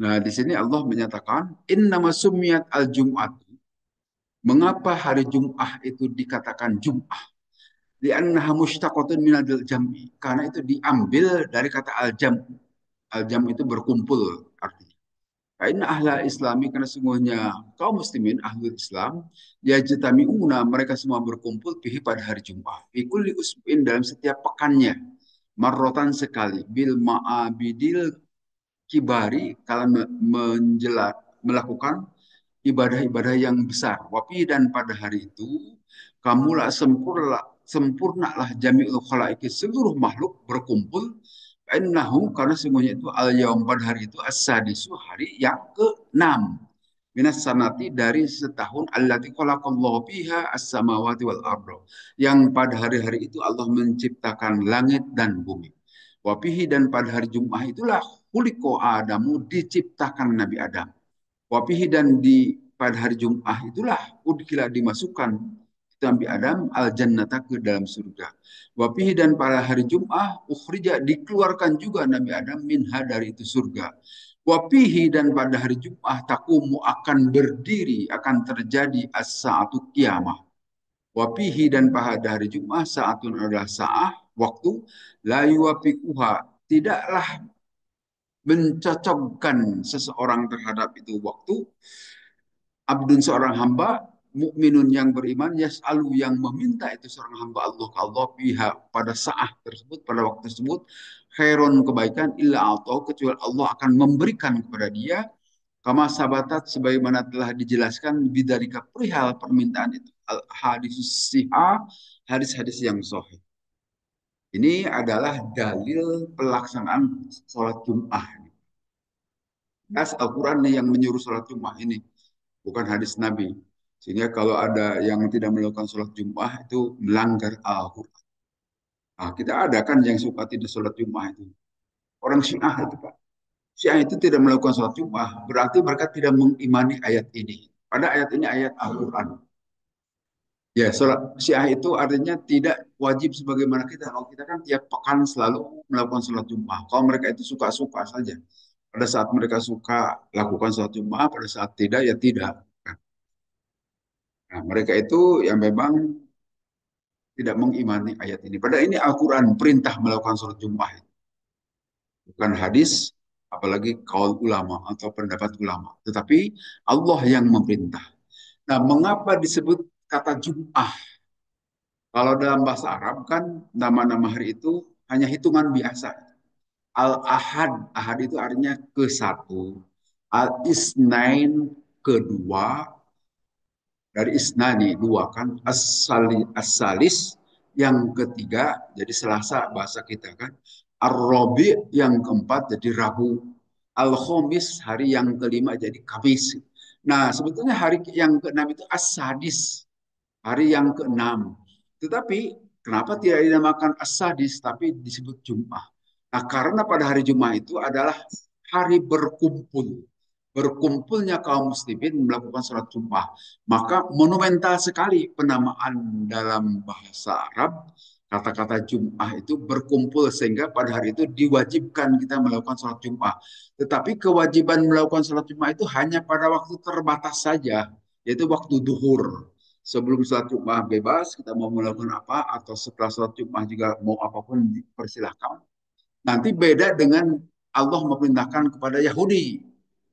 Nah, di sini Allah menyatakan innama sumiyat al-jum'at. Mengapa hari Jum'ah itu dikatakan Jum'ah? Li'annaha mushtaqatun minal jam'i. Karena itu diambil dari kata al-jam. Al-jam itu berkumpul artinya. Karena ahla islami karena sungguhnya kaum muslimin ahlul Islam yajtami'una mereka semua berkumpul fihi pada hari Jumat. Fi kulli usbu'in dalam setiap pekannya. Marrotan sekali bil ma'abidil kibari kalau menjelat melakukan ibadah-ibadah yang besar. Wafi dan pada hari itu kamulah sempurnalah jami'ul khalaiki seluruh makhluk berkumpul. Innahu karena sungguhnya itu al yaum pada hari itu as-sadisu hari yang ke-6 minas sanati dari setahun allati khalaqallahu fiha as-samawati wal ardo yang pada hari-hari itu Allah menciptakan langit dan bumi. Wapihi dan pada hari Jumat itulah kuliko Adamu diciptakan Nabi Adam. Wapihi dan di pada hari Jumat itulah udkila dimasukkan Nabi Adam al jannata ke dalam surga. Wapihi dan pada hari Jumat ukhrija dikeluarkan juga Nabi Adam minha dari itu surga. Wapihi dan pada hari Jumat takumu akan berdiri akan terjadi as-saatu kiamah. Wapihi dan pada hari Jumat saatun adalah saat waktu la yuwafiquha tidaklah mencocokkan seseorang terhadap itu waktu abdun seorang hamba mukminun yang beriman yas'alu yang meminta itu seorang hamba Allah ke Allah pihak pada saat tersebut pada waktu tersebut khairon kebaikan illa atau kecuali Allah akan memberikan kepada dia kama sabatat sebagaimana telah dijelaskan bidarika perihal permintaan itu al hadis sihah hadis-hadis yang sahih. Ini adalah dalil pelaksanaan sholat Jum'ah. Nas Al-Quran nih yang menyuruh sholat Jum'ah ini, bukan hadis Nabi. Sehingga kalau ada yang tidak melakukan sholat Jum'ah itu melanggar Al-Quran. Nah, kita ada kan yang suka tidak sholat Jum'ah itu. Orang Syiah itu Pak. Syiah itu tidak melakukan sholat Jum'ah. Berarti mereka tidak mengimani ayat ini. Pada ayat ini ayat Al-Quran. Ya, sholat Syiah itu artinya tidak wajib sebagaimana kita. Kalau kita kan tiap pekan selalu melakukan sholat Jum'ah. Kalau mereka itu suka-suka saja. Pada saat mereka suka lakukan sholat Jum'ah, pada saat tidak ya tidak. Nah, mereka itu yang memang tidak mengimani ayat ini. Padahal ini Al-Quran perintah melakukan sholat Jumat. Bukan hadis, apalagi kaul ulama atau pendapat ulama. Tetapi Allah yang memerintah. Nah, mengapa disebut kata Jum'ah? Kalau dalam bahasa Arab kan nama-nama hari itu hanya hitungan biasa. Al-Ahad, Ahad itu artinya ke satu. Al-Isnain kedua, dari isnani dua kan as-salis yang ketiga jadi Selasa bahasa kita kan ar-rabi yang keempat jadi Rabu al-khamis hari yang kelima jadi Kamis. Nah sebetulnya hari yang keenam itu as-sadis hari yang keenam, tetapi kenapa tidak dinamakan as-sadis tapi disebut Jumat? Nah karena pada hari Jumat itu adalah hari berkumpul berkumpulnya kaum muslimin melakukan sholat Jumat. Maka monumental sekali penamaan dalam bahasa Arab kata-kata Jum'ah itu berkumpul sehingga pada hari itu diwajibkan kita melakukan sholat Jum'ah. Tetapi kewajiban melakukan sholat Jum'ah itu hanya pada waktu terbatas saja, yaitu waktu duhur. Sebelum sholat Jum'ah bebas, kita mau melakukan apa, atau setelah sholat Jum'ah juga mau apapun dipersilahkan. Nanti beda dengan Allah memerintahkan kepada Yahudi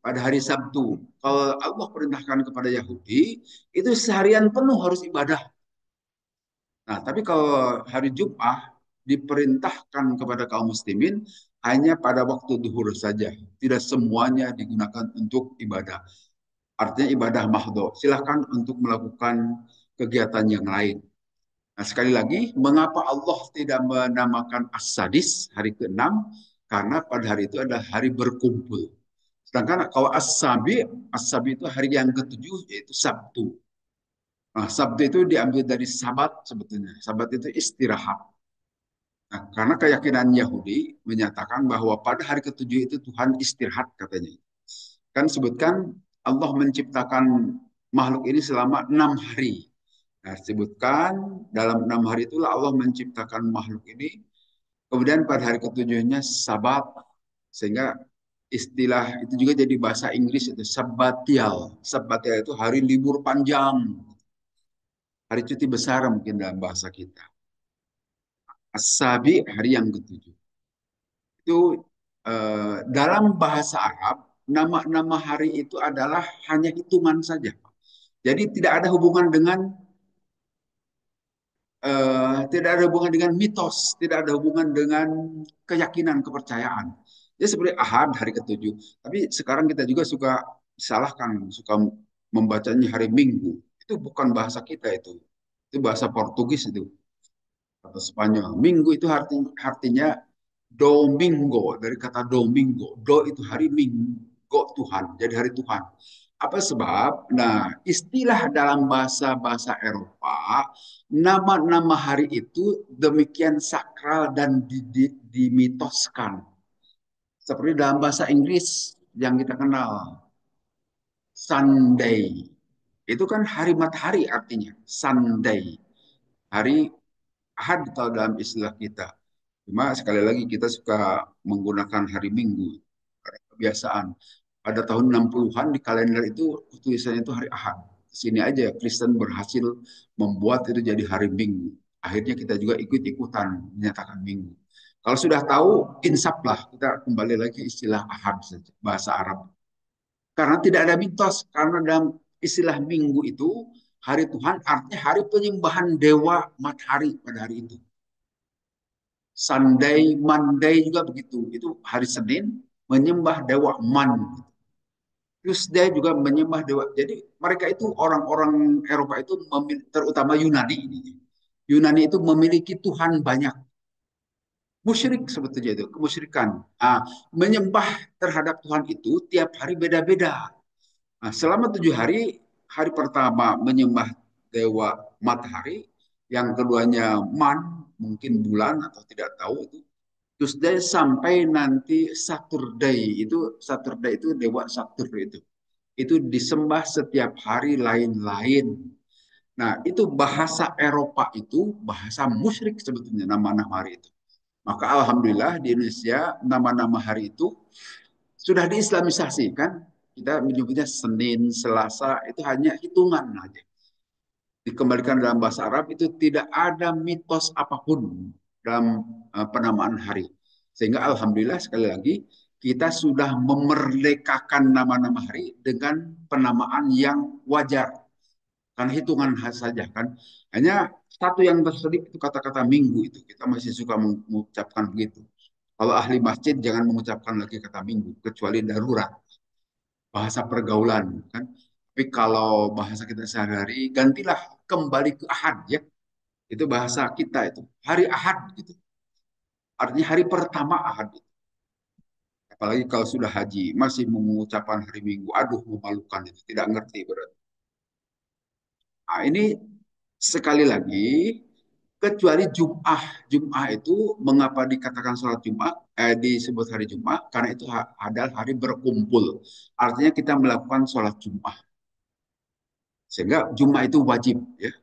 pada hari Sabtu. Kalau Allah perintahkan kepada Yahudi, itu seharian penuh harus ibadah. Nah, tapi kalau hari Jumat diperintahkan kepada kaum muslimin hanya pada waktu duhur saja. Tidak semuanya digunakan untuk ibadah. Artinya ibadah mahdo. Silahkan untuk melakukan kegiatan yang lain. Nah, sekali lagi, mengapa Allah tidak menamakan As-Sadis, hari ke-6? Karena pada hari itu adalah hari berkumpul. Sedangkan kalau As-Sabi, As-Sabi itu hari yang ketujuh, yaitu Sabtu. Nah, Sabtu itu diambil dari Sabat sebetulnya. Sabat itu istirahat. Nah, karena keyakinan Yahudi menyatakan bahwa pada hari ketujuh itu Tuhan istirahat katanya. Kan sebutkan Allah menciptakan makhluk ini selama 6 hari. Nah, sebutkan dalam 6 hari itulah Allah menciptakan makhluk ini. Kemudian pada hari ketujuhnya Sabat, sehingga Istilah itu juga jadi bahasa Inggris itu sabbatial. Sabbatial itu hari libur panjang, hari cuti besar mungkin dalam bahasa kita. As-Sabi hari yang ketujuh. Itu dalam bahasa Arab nama-nama hari itu adalah hanya hitungan saja. Jadi tidak ada hubungan dengan mitos, tidak ada hubungan dengan keyakinan, kepercayaan. Jadi seperti Ahad hari ketujuh. Tapi sekarang kita juga suka salahkan, suka membacanya hari Minggu. Itu bukan bahasa kita itu. Itu bahasa Portugis itu atau Spanyol. Minggu itu artinya Domingo, dari kata Domingo. Do itu hari Minggu Tuhan, jadi hari Tuhan. Apa sebab? Nah, istilah dalam bahasa-bahasa Eropa, nama-nama hari itu demikian sakral dan dimitoskan. Seperti dalam bahasa Inggris yang kita kenal, Sunday. Itu kan hari matahari artinya, Sunday. Hari Ahad kalau dalam istilah kita. Cuma sekali lagi kita suka menggunakan hari Minggu karena kebiasaan. Pada tahun 60-an di kalender itu tulisannya itu hari Ahad. Sini aja Kristen berhasil membuat itu jadi hari Minggu. Akhirnya kita juga ikut-ikutan menyatakan Minggu. Kalau sudah tahu, insaplah kita kembali lagi istilah Ahad saja, bahasa Arab. Karena tidak ada mitos, karena dalam istilah Minggu itu hari Tuhan artinya hari penyembahan dewa matahari pada hari itu. Sunday, Monday juga begitu. Itu hari Senin menyembah dewa Man. Tuesday juga menyembah dewa. Jadi mereka itu orang-orang Eropa itu terutama Yunani ini. Yunani itu memiliki Tuhan banyak. Musyrik sebetulnya itu, kemusyrikan. Menyembah terhadap Tuhan itu tiap hari beda-beda. Selama 7 hari, hari pertama menyembah dewa matahari, yang keduanya Man, mungkin bulan atau tidak tahu itu. Tuesday sampai nanti Saturday itu dewa Saturn itu. Itu disembah setiap hari lain-lain. Nah, itu bahasa Eropa itu bahasa musyrik sebetulnya nama-nama hari itu. Maka alhamdulillah di Indonesia nama-nama hari itu sudah diislamisasi kan. Kita menyebutnya Senin, Selasa itu hanya hitungan aja. Dikembalikan dalam bahasa Arab itu tidak ada mitos apapun dalam penamaan hari. Sehingga alhamdulillah sekali lagi kita sudah memerdekakan nama-nama hari dengan penamaan yang wajar. Karena hitungan saja kan. Hanya satu yang terselip itu kata-kata minggu itu. Kita masih suka mengucapkan begitu. Kalau ahli masjid jangan mengucapkan lagi kata minggu kecuali darurat, bahasa pergaulan kan. Tapi kalau bahasa kita sehari-hari gantilah kembali ke Ahad ya. Itu bahasa kita itu. Hari Ahad gitu. Artinya hari pertama Ahad. Apalagi kalau sudah haji, masih mengucapkan hari Minggu. Aduh, memalukan itu. Tidak ngerti berarti. Nah, ini sekali lagi, kecuali Jum'ah. Jum'ah itu mengapa dikatakan sholat Jum'ah, disebut hari Jum'ah, karena itu adalah hari berkumpul. Artinya kita melakukan sholat Jum'ah. Sehingga Jum'ah itu wajib, ya.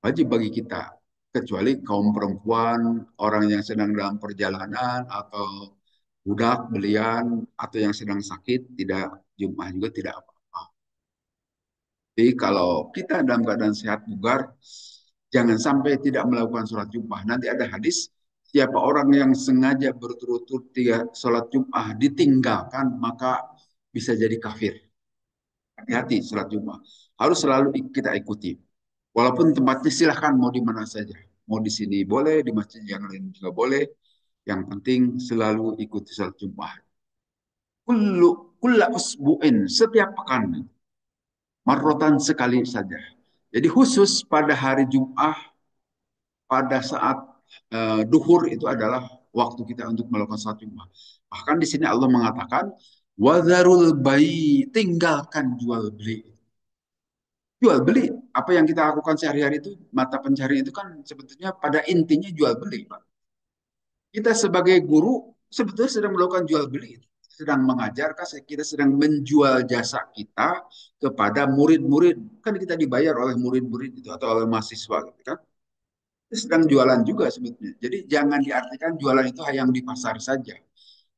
Wajib bagi kita. Kecuali kaum perempuan, orang yang sedang dalam perjalanan, atau budak, belian, atau yang sedang sakit, tidak Jum'ah juga tidak apa-apa. Jadi kalau kita dalam keadaan sehat bugar, jangan sampai tidak melakukan sholat Jumat. Nanti ada hadis, siapa orang yang sengaja berturut-turut tiga sholat Jumat ditinggalkan, maka bisa jadi kafir. Hati-hati sholat Jumat. Harus selalu kita ikuti. Walaupun tempatnya silahkan mau di mana saja. Mau di sini boleh, di masjid yang lain juga boleh. Yang penting selalu ikuti sholat Jumat. Kulla usbu'in, setiap pekan. Marrotan sekali saja. Jadi khusus pada hari Jum'ah, pada saat duhur itu adalah waktu kita untuk melakukan salat Jum'ah. Bahkan di sini Allah mengatakan, wazarul bayi, tinggalkan jual beli. Jual beli, apa yang kita lakukan sehari-hari itu, mata pencarian itu kan sebetulnya pada intinya jual beli, Pak. Kita sebagai guru sebetulnya sedang melakukan jual beli. Sedang mengajarkan, kita sedang menjual jasa kita kepada murid-murid. Kan kita dibayar oleh murid-murid itu atau oleh mahasiswa gitu kan. Itu sedang jualan juga sebetulnya. Jadi jangan diartikan jualan itu hanya yang di pasar saja.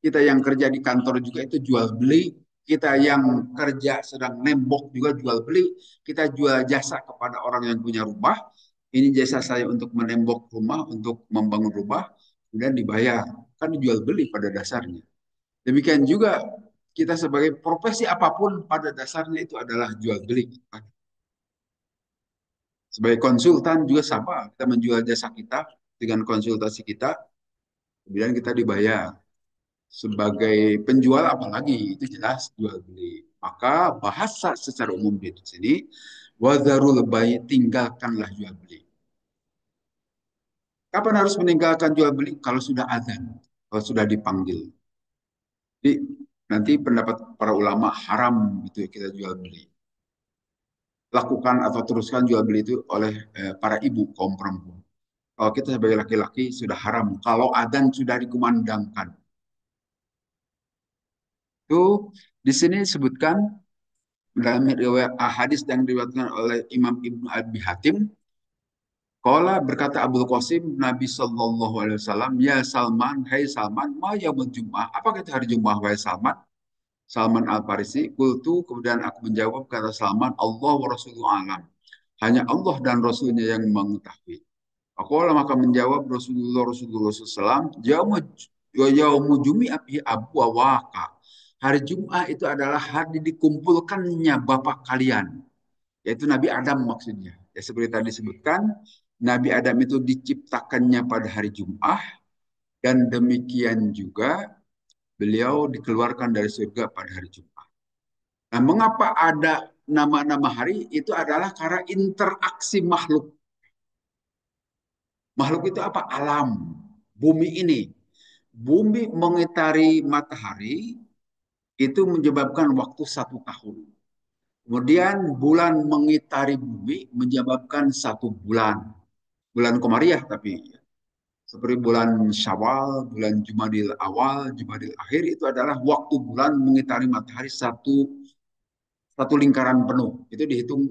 kita yang kerja di kantor juga itu jual beli, kita yang kerja sedang nembok juga jual beli, kita jual jasa kepada orang yang punya rumah. Ini jasa saya untuk menembok rumah, untuk membangun rumah, kemudian dibayar. Kan jual beli pada dasarnya. Demikian juga kita sebagai profesi apapun pada dasarnya itu adalah jual beli. Sebagai konsultan juga sama, kita menjual jasa kita dengan konsultasi kita, kemudian kita dibayar. Sebagai penjual apalagi itu jelas jual beli. Maka bahasa secara umum di sini wadarul bai, tinggalkanlah jual beli. Kapan harus meninggalkan jual beli? Kalau sudah azan, kalau sudah dipanggil. Jadi nanti pendapat para ulama haram itu kita jual beli. Lakukan atau teruskan jual beli itu oleh para ibu kaum perempuan. Kalau kita sebagai laki-laki sudah haram. Kalau adzan sudah dikumandangkan. Itu di sini disebutkan dalam riwayat hadis yang diriwayatkan oleh Imam Ibnu Abi Hatim, qala berkata Abdul Qasim, Nabi Shallallahu Alaihi Wasallam, ya Salman, hai Salman, ma yaumul Jum'ah, apakah itu hari Jum'ah, wahai Salman? Salman Al Farisi, kultu, kemudian aku menjawab, kata Salman, Allah wa Rasuluhu alam, hanya Allah dan Rasulnya yang mengetahui. Aku maka menjawab Rasulullah SAW, Yaumu Jumi'ah fi Abu Waka. Hari Jumat itu adalah hari dikumpulkannya Bapak kalian, yaitu Nabi Adam maksudnya. Ya seperti tadi disebutkan, Nabi Adam itu diciptakannya pada hari Jumat, dan demikian juga beliau dikeluarkan dari surga pada hari Jumat. Nah, mengapa ada nama-nama hari itu adalah karena interaksi makhluk. Makhluk itu apa? Alam, bumi ini. Bumi mengitari matahari itu menyebabkan waktu 1 tahun. Kemudian bulan mengitari bumi menyebabkan 1 bulan. Bulan Komariah tapi seperti bulan Syawal, bulan Jumadil awal, Jumadil akhir itu adalah waktu bulan mengitari matahari satu satu lingkaran penuh. Itu dihitung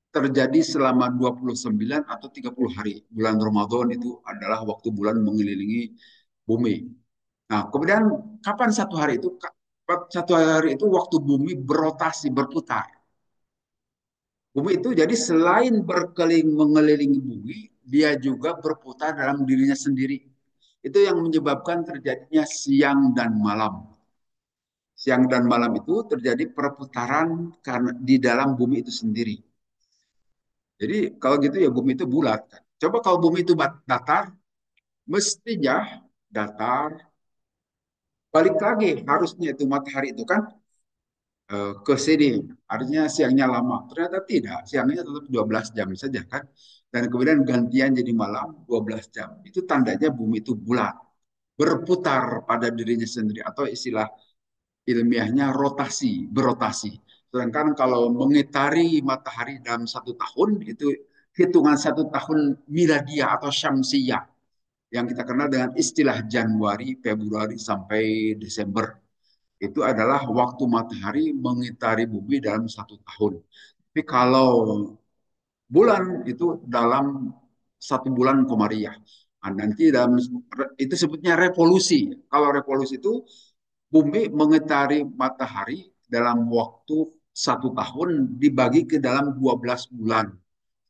terjadi selama 29 atau 30 hari. Bulan Ramadan itu adalah waktu bulan mengelilingi bumi. Nah, kemudian kapan 1 hari itu? 1 hari itu waktu bumi berotasi, berputar. Bumi itu jadi selain berkeliling mengelilingi bumi, dia juga berputar dalam dirinya sendiri. Itu yang menyebabkan terjadinya siang dan malam. Siang dan malam itu terjadi perputaran karena di dalam bumi itu sendiri. Jadi kalau gitu ya bumi itu bulat kan. Coba kalau bumi itu datar, mestinya datar, balik lagi harusnya itu matahari itu kan ke sini. Artinya siangnya lama. Ternyata tidak. Siangnya tetap 12 jam saja kan. Dan kemudian gantian jadi malam 12 jam. Itu tandanya bumi itu bulat. Berputar pada dirinya sendiri. Atau istilah ilmiahnya rotasi, berotasi. Sedangkan kalau mengitari matahari dalam 1 tahun, itu hitungan 1 tahun miladia atau syamsiyah. Yang kita kenal dengan istilah Januari, Februari, sampai Desember itu adalah waktu matahari mengitari bumi dalam 1 tahun. Tapi kalau bulan itu dalam 1 bulan komariah. Nah, nanti dalam itu sebutnya revolusi. Kalau revolusi itu bumi mengitari matahari dalam waktu 1 tahun dibagi ke dalam 12 bulan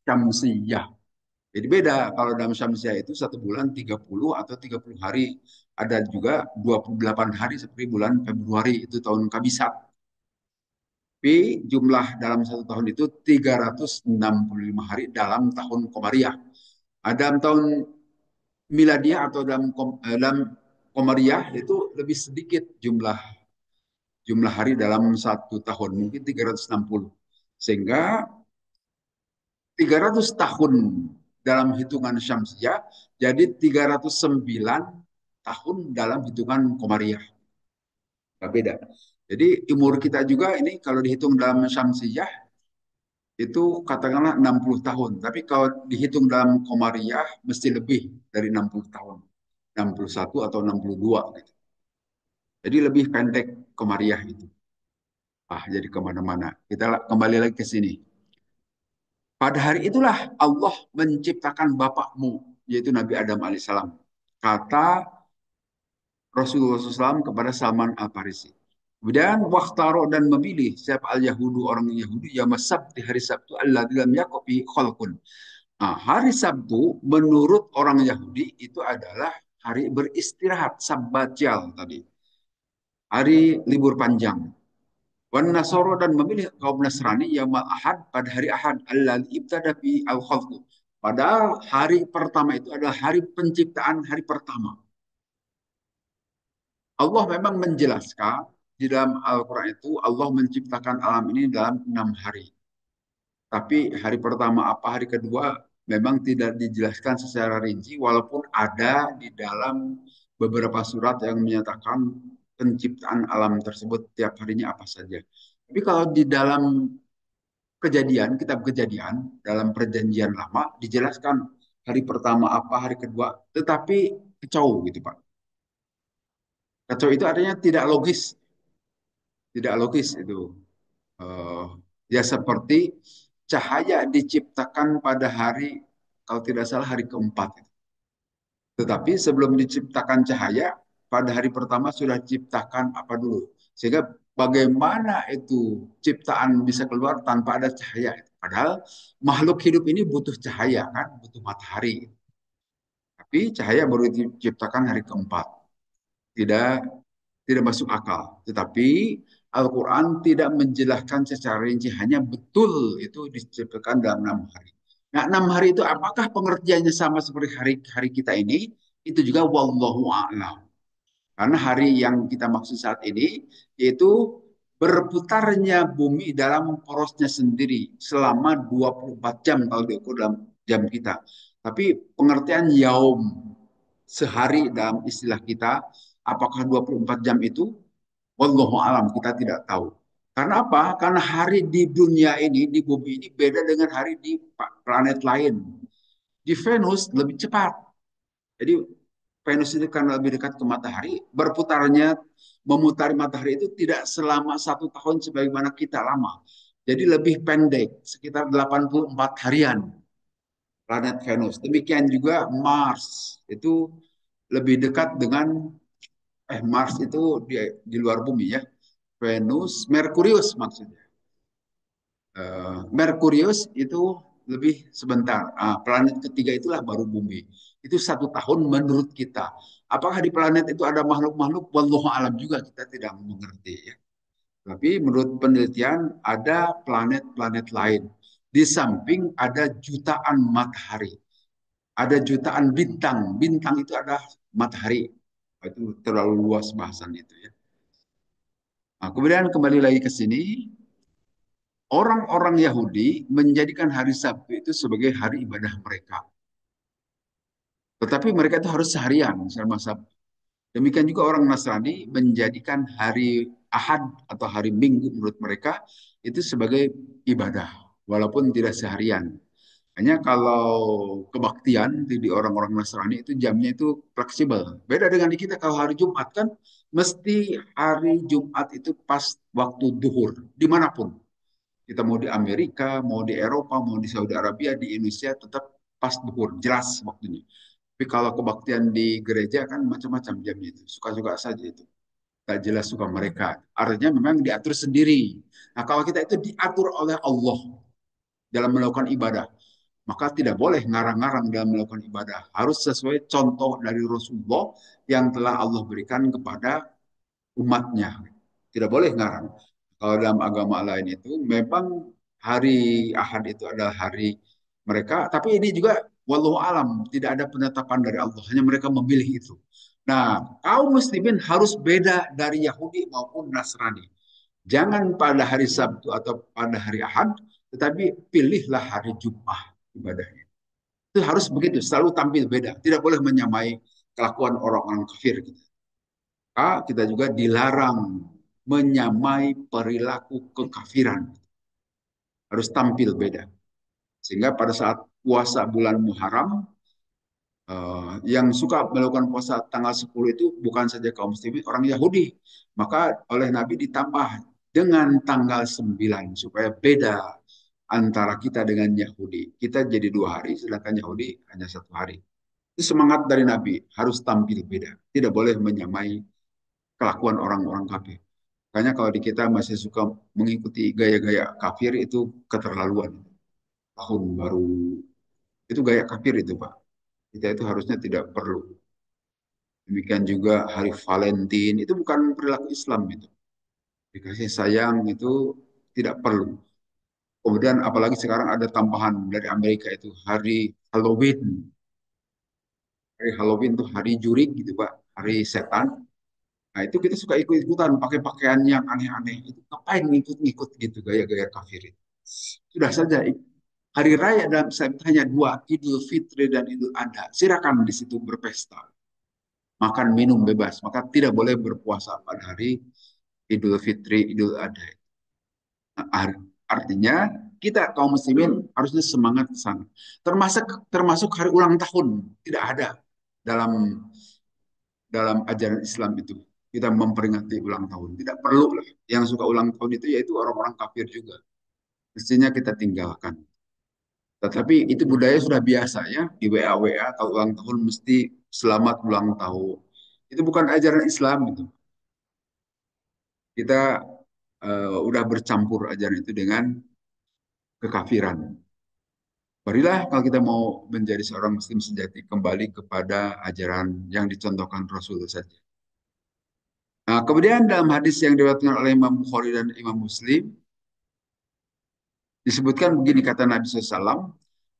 syamsiyah. Jadi beda kalau dalam Syamsiah itu 1 bulan 30 atau 30 hari. Ada juga 28 hari seperti bulan Februari itu tahun kabisat. Tapi jumlah dalam 1 tahun itu 365 hari dalam tahun Komariah. Dalam tahun Miladiah atau dalam Komariah itu lebih sedikit jumlah jumlah hari dalam 1 tahun, mungkin 360. Sehingga 300 tahun dalam hitungan Syamsiah, jadi 309 tahun dalam hitungan Komariah. Nggak beda. Jadi umur kita juga ini kalau dihitung dalam Syamsiah, itu katakanlah 60 tahun. Tapi kalau dihitung dalam Komariah, mesti lebih dari 60 tahun. 61 atau 62. Gitu. Jadi lebih pendek Komariah itu. Jadi kemana-mana. Kita kembali lagi ke sini. Pada hari itulah Allah menciptakan bapakmu, yaitu Nabi Adam alaihissalam. Kata Rasulullah SAW kepada Salman Al-Farisi. Kemudian waktaro dan memilih siapa al-Yahudu orang Yahudi yang Sabti hari Sabtu Allah dalam Yakobi kholkun. Nah, hari Sabtu menurut orang Yahudi itu adalah hari beristirahat, sabbatial tadi. Hari libur panjang. Wan Nasoro dan memilih kaum Nasrani yang Ahad pada hari Ahad Allah ibtada fi al khalqu. Padahal hari pertama itu adalah hari penciptaan hari pertama. Allah memang menjelaskan di dalam Al-Quran itu Allah menciptakan alam ini dalam 6 hari. Tapi hari pertama apa, hari kedua memang tidak dijelaskan secara rinci walaupun ada di dalam beberapa surat yang menyatakan penciptaan alam tersebut tiap harinya apa saja. Tapi kalau di dalam kejadian, kitab kejadian, dalam perjanjian lama dijelaskan hari pertama apa, hari kedua, tetapi kacau gitu Pak. Kacau itu artinya tidak logis, tidak logis itu. Eh, ya seperti cahaya diciptakan pada hari, kalau tidak salah hari keempat. Tetapi sebelum diciptakan cahaya, pada hari pertama sudah diciptakan apa dulu. Sehingga bagaimana itu ciptaan bisa keluar tanpa ada cahaya. Padahal makhluk hidup ini butuh cahaya kan, butuh matahari. Tapi cahaya baru diciptakan hari keempat. Tidak tidak masuk akal. Tetapi Al-Quran tidak menjelaskan secara rinci, hanya betul itu diciptakan dalam 6 hari. Nah, 6 hari itu apakah pengertiannya sama seperti hari-hari kita ini? Itu juga wallahu a'lam. Karena hari yang kita maksud saat ini yaitu berputarnya bumi dalam porosnya sendiri selama 24 jam kalau diukur dalam jam kita. Tapi pengertian yaum sehari dalam istilah kita, apakah 24 jam itu? Wallahu alam, kita tidak tahu. Karena apa? Karena hari di dunia ini, di bumi ini beda dengan hari di planet lain. Di Venus lebih cepat. Jadi Venus itu karena lebih dekat ke matahari, berputarnya memutari matahari itu tidak selama 1 tahun sebagaimana kita lama. Jadi lebih pendek, sekitar 84 harian planet Venus. Demikian juga Mars, itu lebih dekat dengan Mars itu di luar bumi ya. Venus, Merkurius maksudnya. Merkurius itu lebih sebentar. Planet ketiga itulah baru bumi. Itu 1 tahun menurut kita. Apakah di planet itu ada makhluk-makhluk? Wallahu alam juga kita tidak mengerti ya. Tapi menurut penelitian ada planet-planet lain. Di samping ada jutaan matahari. Ada jutaan bintang. Bintang itu ada matahari. Itu terlalu luas bahasan itu ya. Nah, kemudian kembali lagi ke sini, orang-orang Yahudi menjadikan hari Sabtu itu sebagai hari ibadah mereka. Tetapi mereka itu harus seharian selama Sabtu. Demikian juga orang Nasrani menjadikan hari Ahad atau hari Minggu menurut mereka itu sebagai ibadah, walaupun tidak seharian. Hanya kalau kebaktian di orang-orang Nasrani itu jamnya itu fleksibel. Beda dengan di kita kalau hari Jumat kan mesti hari Jumat itu pas waktu duhur dimanapun. Kita mau di Amerika, mau di Eropa, mau di Saudi Arabia, di Indonesia tetap pas duhur, jelas waktunya. Tapi kalau kebaktian di gereja kan macam-macam jamnya itu, suka-suka saja itu. Tak jelas suka mereka. Artinya memang diatur sendiri. Nah kalau kita itu diatur oleh Allah dalam melakukan ibadah, maka tidak boleh ngarang-ngarang dalam melakukan ibadah. Harus sesuai contoh dari Rasulullah yang telah Allah berikan kepada umatnya. Tidak boleh ngarang. Kalau dalam agama lain itu memang hari Ahad itu adalah hari mereka, tapi ini juga wallahu alam tidak ada penetapan dari Allah, hanya mereka memilih itu. Nah, kaum muslimin harus beda dari Yahudi maupun Nasrani. Jangan pada hari Sabtu atau pada hari Ahad, tetapi pilihlah hari Jumat ibadahnya. Itu harus begitu, selalu tampil beda. Tidak boleh menyamai kelakuan orang-orang kafir. Kita juga dilarang menyamai perilaku kekafiran. Harus tampil beda. Sehingga pada saat puasa bulan Muharram, yang suka melakukan puasa tanggal 10 itu bukan saja kaum muslimin, orang Yahudi. Maka oleh Nabi ditambah dengan tanggal 9 supaya beda antara kita dengan Yahudi. Kita jadi 2 hari, sedangkan Yahudi hanya 1 hari. Itu semangat dari Nabi, harus tampil beda. Tidak boleh menyamai kelakuan orang-orang kafir. Makanya kalau di kita masih suka mengikuti gaya-gaya kafir itu keterlaluan. Tahun baru itu gaya kafir itu, Pak. Kita itu harusnya tidak perlu. Demikian juga hari Valentine itu bukan perilaku Islam itu. Dikasih sayang itu tidak perlu. Kemudian apalagi sekarang ada tambahan dari Amerika itu hari Halloween. Hari Halloween itu hari jurik gitu, Pak. Hari setan. Nah, itu kita suka ikut-ikutan pakai pakaian yang aneh-aneh. Itu ngapain ngikut-ngikut gitu gaya-gaya kafir itu. Sudah saja hari raya dalam Islam itu hanya dua, Idul Fitri dan Idul Adha. Silakan di situ berpesta, makan minum bebas. Maka tidak boleh berpuasa pada hari Idul Fitri, Idul Adha. Nah, artinya kita kaum muslimin harusnya semangat ke sana. Termasuk termasuk hari ulang tahun tidak ada dalam dalam ajaran Islam itu. Kita memperingati ulang tahun. Tidak perlu lah. Yang suka ulang tahun itu yaitu orang-orang kafir juga. Mestinya kita tinggalkan. Tetapi itu budaya sudah biasa ya. Di WA-WA atau ulang tahun mesti selamat ulang tahun. Itu bukan ajaran Islam itu. Kita udah bercampur ajaran itu dengan kekafiran. Marilah kalau kita mau menjadi seorang muslim sejati kembali kepada ajaran yang dicontohkan Rasul saja. Nah, kemudian dalam hadis yang diriwayatkan oleh Imam Bukhari dan Imam Muslim disebutkan begini kata Nabi SAW,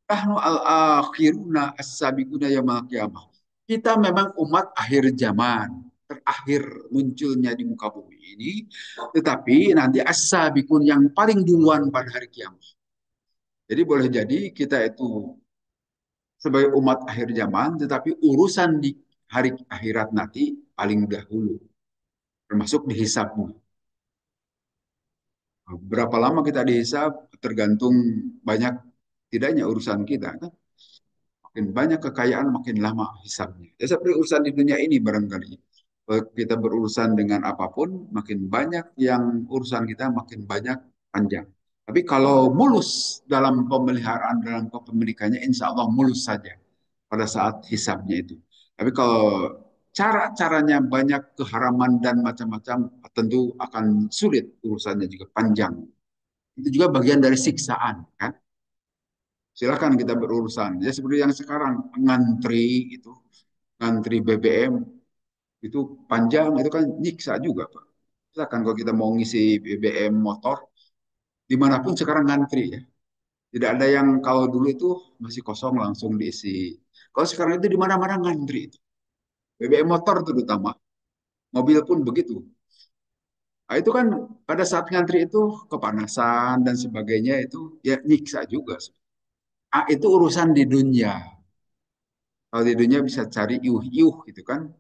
Nahnu al-akhiruna as-sabiquna yaumil qiyamah. Kita memang umat akhir zaman, terakhir munculnya di muka bumi ini, tetapi nanti as-sabiqun yang paling duluan pada hari kiamat. Jadi boleh jadi kita itu sebagai umat akhir zaman, tetapi urusan di hari akhirat nanti paling dahulu, termasuk dihisabnya. Berapa lama kita dihisab tergantung banyak tidaknya urusan kita kan. Makin banyak kekayaan, makin lama hisabnya. Ya seperti urusan di dunia ini barangkali. Kita berurusan dengan apapun, makin banyak yang urusan kita, makin banyak panjang. Tapi kalau mulus dalam pemeliharaan, dalam kepemilikannya, insya Allah mulus saja pada saat hisabnya itu. Tapi kalau cara-caranya banyak keharaman dan macam-macam, tentu akan sulit urusannya juga panjang. Itu juga bagian dari siksaan, kan? Silakan kita berurusan. Ya seperti yang sekarang ngantri itu, ngantri BBM itu panjang, itu kan nyiksa juga, Pak. Silakan kalau kita mau ngisi BBM motor, dimanapun sekarang ngantri ya. Tidak ada yang kalau dulu itu masih kosong langsung diisi. Kalau sekarang itu di mana-mana ngantri itu. BBM motor terutama, mobil pun begitu. Nah, itu kan pada saat ngantri itu kepanasan dan sebagainya itu ya nyiksa juga. Ah, itu urusan di dunia. Kalau di dunia bisa cari iuh-iuh gitu kan.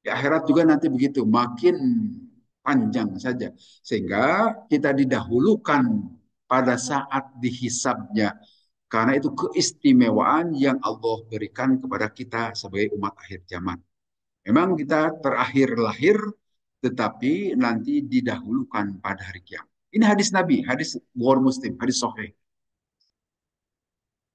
Di akhirat juga nanti begitu, makin panjang saja. Sehingga kita didahulukan pada saat dihisabnya. Karena itu keistimewaan yang Allah berikan kepada kita sebagai umat akhir zaman. Memang kita terakhir lahir, tetapi nanti didahulukan pada hari kiamat. Ini hadis Nabi, hadis Bukhari Muslim, hadis Sahih.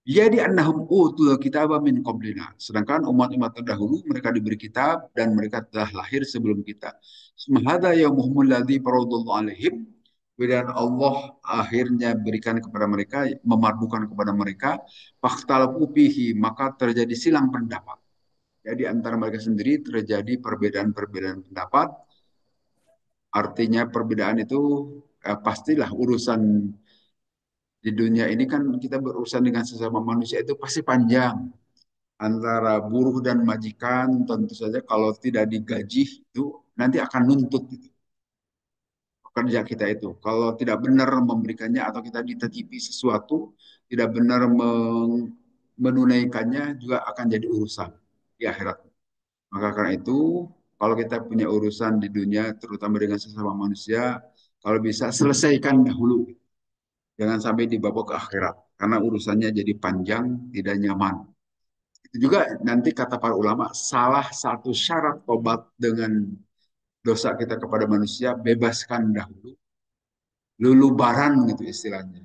Jadi annahum utul kitab min qablina. Sedangkan umat-umat terdahulu mereka diberi kitab dan mereka telah lahir sebelum kita. Semahada yaumuhumul ladzi faradallahu alaihim. Dan Allah akhirnya berikan kepada mereka, memadukan kepada mereka, fakhtalafu fihi, maka terjadi silang pendapat. Jadi antara mereka sendiri terjadi perbedaan-perbedaan pendapat. Artinya perbedaan itu pastilah urusan di dunia ini kan kita berurusan dengan sesama manusia itu pasti panjang. Antara buruh dan majikan tentu saja kalau tidak digaji itu nanti akan nuntut itu, pekerja kita itu. Kalau tidak benar memberikannya atau kita dititipi sesuatu, tidak benar menunaikannya juga akan jadi urusan di akhirat. Maka karena itu, kalau kita punya urusan di dunia, terutama dengan sesama manusia, kalau bisa selesaikan dahulu. Jangan sampai dibawa ke akhirat. Karena urusannya jadi panjang, tidak nyaman. Itu juga nanti kata para ulama, salah satu syarat tobat dengan dosa kita kepada manusia, bebaskan dahulu. Lulubaran gitu istilahnya.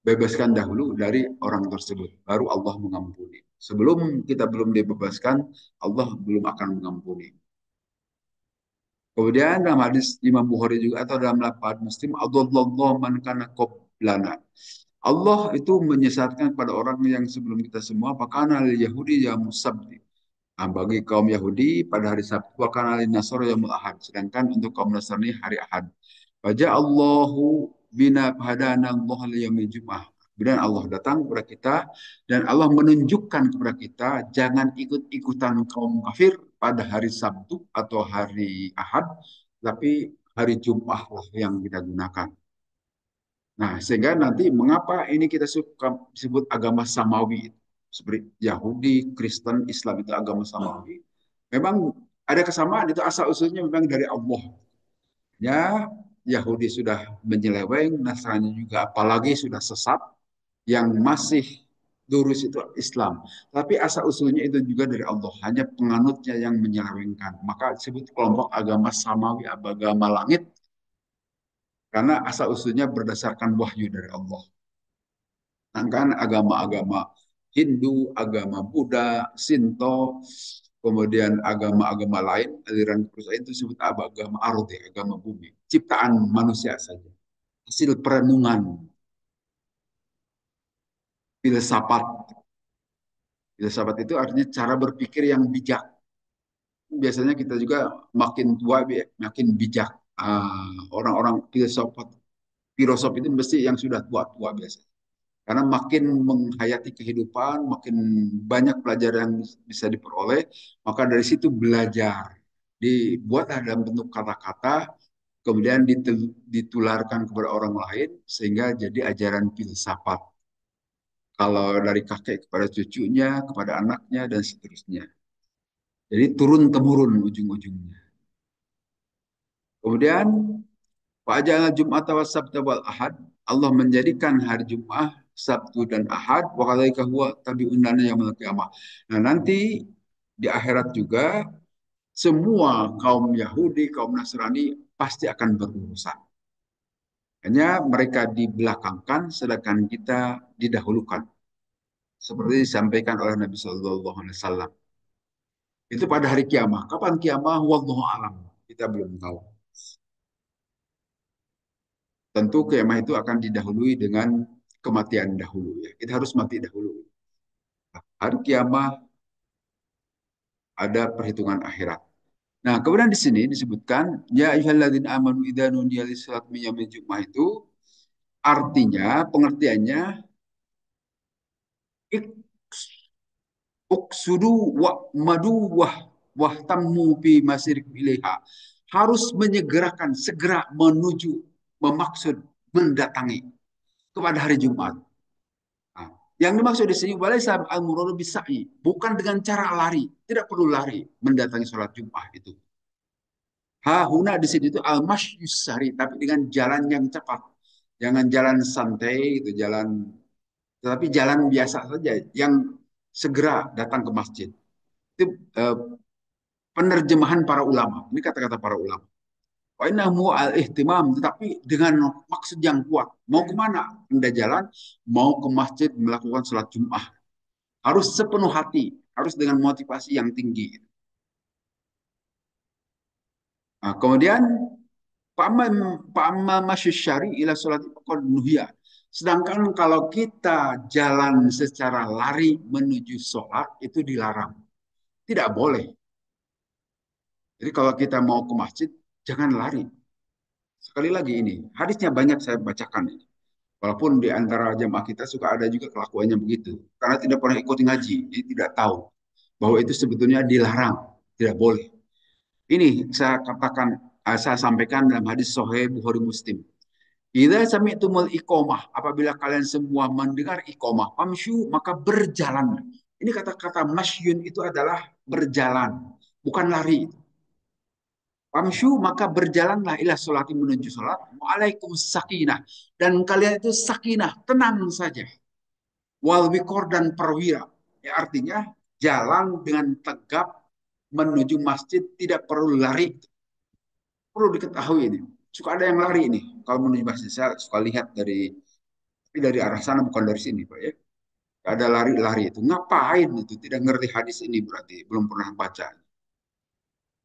Bebaskan dahulu dari orang tersebut. Baru Allah mengampuni. Sebelum kita belum dibebaskan, Allah belum akan mengampuni. Kemudian dalam hadis Imam Bukhari juga atau dalam lafaz Muslim, Adallallahu man kana qablana. Allah itu menyesatkan kepada orang yang sebelum kita semua, pakana lil Yahudi ya musabdi. Nah, bagi kaum Yahudi pada hari Sabtu akan hari Nasr yaumul Ahad. Sedangkan untuk kaum Nasrani hari Ahad. Baca Allahu bina hadana Allah liyaumil Jum'ah. Kemudian Allah datang kepada kita dan Allah menunjukkan kepada kita jangan ikut-ikutan kaum kafir pada hari Sabtu atau hari Ahad, tapi hari Jum'ah lah yang kita gunakan. Nah, sehingga nanti mengapa ini kita suka disebut agama samawi? Seperti Yahudi, Kristen, Islam itu agama samawi. Memang ada kesamaan, itu asal usulnya memang dari Allah. Ya, Yahudi sudah menyeleweng, Nasrani juga apalagi sudah sesat, yang masih lurus itu Islam. Tapi asal usulnya itu juga dari Allah, hanya penganutnya yang menyelewengkan. Maka disebut kelompok agama samawi, agama langit, karena asal usulnya berdasarkan wahyu dari Allah. Sedangkan agama-agama Hindu, agama Buddha, Sinto, kemudian agama-agama lain, aliran kepercayaan itu disebut agama arti, agama bumi. Ciptaan manusia saja. Hasil perenungan, filsafat. Filsafat itu artinya cara berpikir yang bijak. Biasanya kita juga makin tua, makin bijak. Orang-orang filsafat, filosof itu mesti yang sudah tua-tua biasanya. Karena makin menghayati kehidupan, makin banyak pelajaran yang bisa diperoleh, maka dari situ belajar. Dibuatlah dalam bentuk kata-kata, kemudian ditularkan kepada orang lain, sehingga jadi ajaran filsafat. Kalau dari kakek kepada cucunya, kepada anaknya, dan seterusnya. Jadi turun-temurun ujung-ujungnya. Kemudian, Fa'aja'al Jum'ata wa Sabta wal Ahad. Allah menjadikan hari Jum'ah, Sabtu dan Ahad. Wa kadzalika huwa tabi'un lana yaumil qiyamah. Nah, nanti di akhirat juga semua kaum Yahudi, kaum Nasrani pasti akan berurusan. Hanya mereka dibelakangkan sedangkan kita didahulukan. Seperti disampaikan oleh Nabi Shallallahu Alaihi Wasallam. Itu pada hari kiamah. Kapan kiamah? Wallahu alam. Kita belum tahu. Tentu kiamah itu akan didahului dengan kematian dahulu ya. Kita harus mati dahulu. Hari kiamah ada perhitungan akhirat. Nah, kemudian di sini disebutkan ya ayyuhalladzina amanu idza nudiya lis-salat min yaumil jum'ah itu artinya pengertiannya uksudu wa madu wah tamu bi masirik ilaiha. Harus menyegerakan, segera menuju, memaksud, mendatangi kepada hari Jumat. Nah, yang dimaksud di sini walaysa al-muradu bisa'i, bukan dengan cara lari, tidak perlu lari mendatangi sholat Jumat itu. Huna di sini itu al-masyyusari, tapi dengan jalan yang cepat. Jangan jalan santai gitu, tetapi jalan biasa saja yang segera datang ke masjid. Itu penerjemahan para ulama. Ini kata-kata para ulama. Wa innahu al-ihtimam, tetapi dengan maksud yang kuat. Mau kemana? Anda jalan, mau ke masjid melakukan sholat Jum'ah. Harus sepenuh hati, harus dengan motivasi yang tinggi. Nah, kemudian Pa'amma masyusyari ila sholat nuhya. Sedangkan kalau kita jalan secara lari menuju sholat, itu dilarang. Tidak boleh. Jadi kalau kita mau ke masjid, jangan lari. Sekali lagi ini, hadisnya banyak saya bacakan ini. Walaupun di antara jamaah kita suka ada juga kelakuannya begitu. Karena tidak pernah ikut ngaji, jadi tidak tahu bahwa itu sebetulnya dilarang, tidak boleh. Ini saya katakan, saya sampaikan dalam hadis Sahih Bukhari Muslim. Idza sami'tumul iqamah, apabila kalian semua mendengar iqamah, famsyu, maka berjalan. Ini kata-kata masyun itu adalah berjalan, bukan lari. Famsyu, maka berjalanlah ila sholati menuju sholat. Waalaikum sakinah. Dan kalian itu sakinah, tenang saja. Wal wikor dan perwira. Ya, artinya jalan dengan tegap menuju masjid, tidak perlu lari. Perlu diketahui ini. Suka ada yang lari ini. Kalau menuju masjid, saya suka lihat dari arah sana, bukan dari sini, Pak ya. Gak ada lari-lari itu. Ngapain itu? Tidak ngerti hadis ini berarti. Belum pernah baca.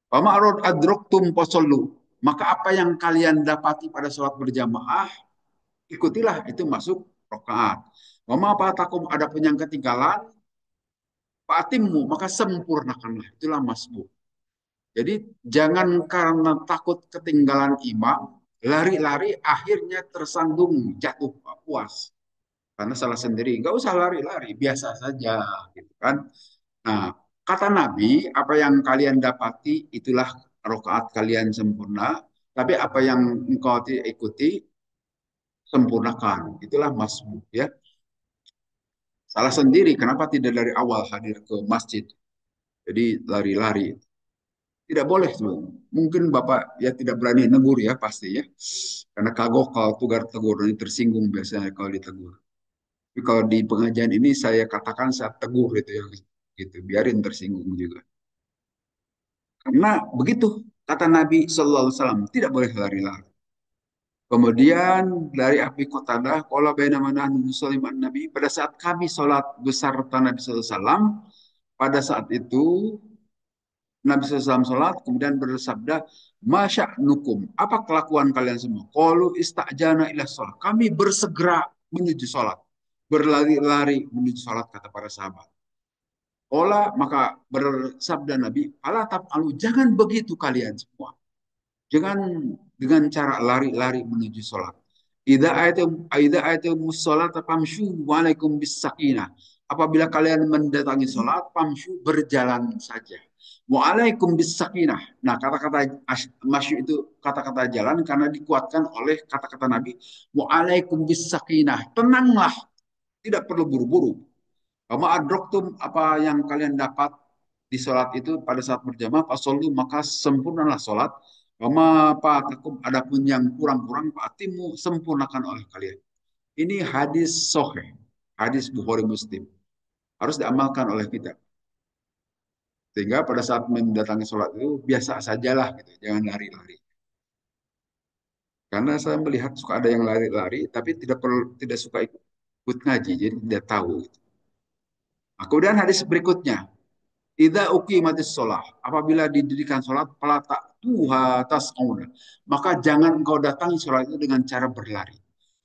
Wama adroktum posollu. Maka apa yang kalian dapati pada sholat berjamaah, ikutilah itu masuk rokaat. Wama apa takum ada pun yang ketinggalan, fa'atimmu, maka sempurnakanlah. Itulah masbuk. Jadi jangan karena takut ketinggalan imam, lari-lari akhirnya tersandung jatuh puas. Karena salah sendiri, nggak usah lari-lari, biasa saja, gitu kan. Nah, kata Nabi, apa yang kalian dapati itulah rokaat kalian sempurna, tapi apa yang engkau ikuti sempurnakan. Itulah masbuk ya. Salah sendiri, kenapa tidak dari awal hadir ke masjid? Jadi lari-lari. Tidak boleh tuh. Mungkin Bapak ya tidak berani negur ya pasti ya. Karena kagok kalau tugar tegur ini tersinggung biasanya kalau ditegur. Tapi kalau di pengajian ini saya katakan saya tegur itu ya gitu. Biarin tersinggung juga. Karena begitu kata Nabi Sallallahu Alaihi Wasallam tidak boleh lari-lari. Kemudian dari Abi Qatadah, kalau bainama Musliman Nabi pada saat kami sholat besar Nabi Sallallahu Alaihi Wasallam, pada saat itu Nabi SAW sholat, kemudian bersabda, Masya nukum, apa kelakuan kalian semua? Qalu istajana ila sholat. Kami bersegera menuju sholat. Berlari-lari menuju sholat, kata para sahabat. Ola, maka bersabda Nabi, Allah tab'alu, jangan begitu kalian semua. Jangan dengan cara lari-lari menuju sholat. Ida ayatum sholat famshu walaikum bis sakinah. Apabila kalian mendatangi sholat, famshu berjalan saja. Waalaikum bis sakinah. Nah, kata-kata masyu itu kata-kata jalan karena dikuatkan oleh kata-kata Nabi. Waalaikum bis sakinah. Tenanglah, tidak perlu buru-buru. Kama adroktum apa yang kalian dapat di sholat itu pada saat berjamaah, fasolu maka sempurnalah sholat. Kama takum adapun yang kurang-kurang, fa'atimu sempurnakan oleh kalian. Ini hadis soheh, hadis Bukhari Muslim. Harus diamalkan oleh kita. Sehingga pada saat mendatangi sholat itu biasa sajalah gitu, jangan lari-lari. Karena saya melihat suka ada yang lari-lari, tapi tidak suka ikut ngaji, jadi tidak tahu. Gitu. Nah, kemudian hadis berikutnya, Idza uqimatis shalah, apabila didirikan salat fala tuha tas'una, maka jangan engkau datangi salat itu dengan cara berlari.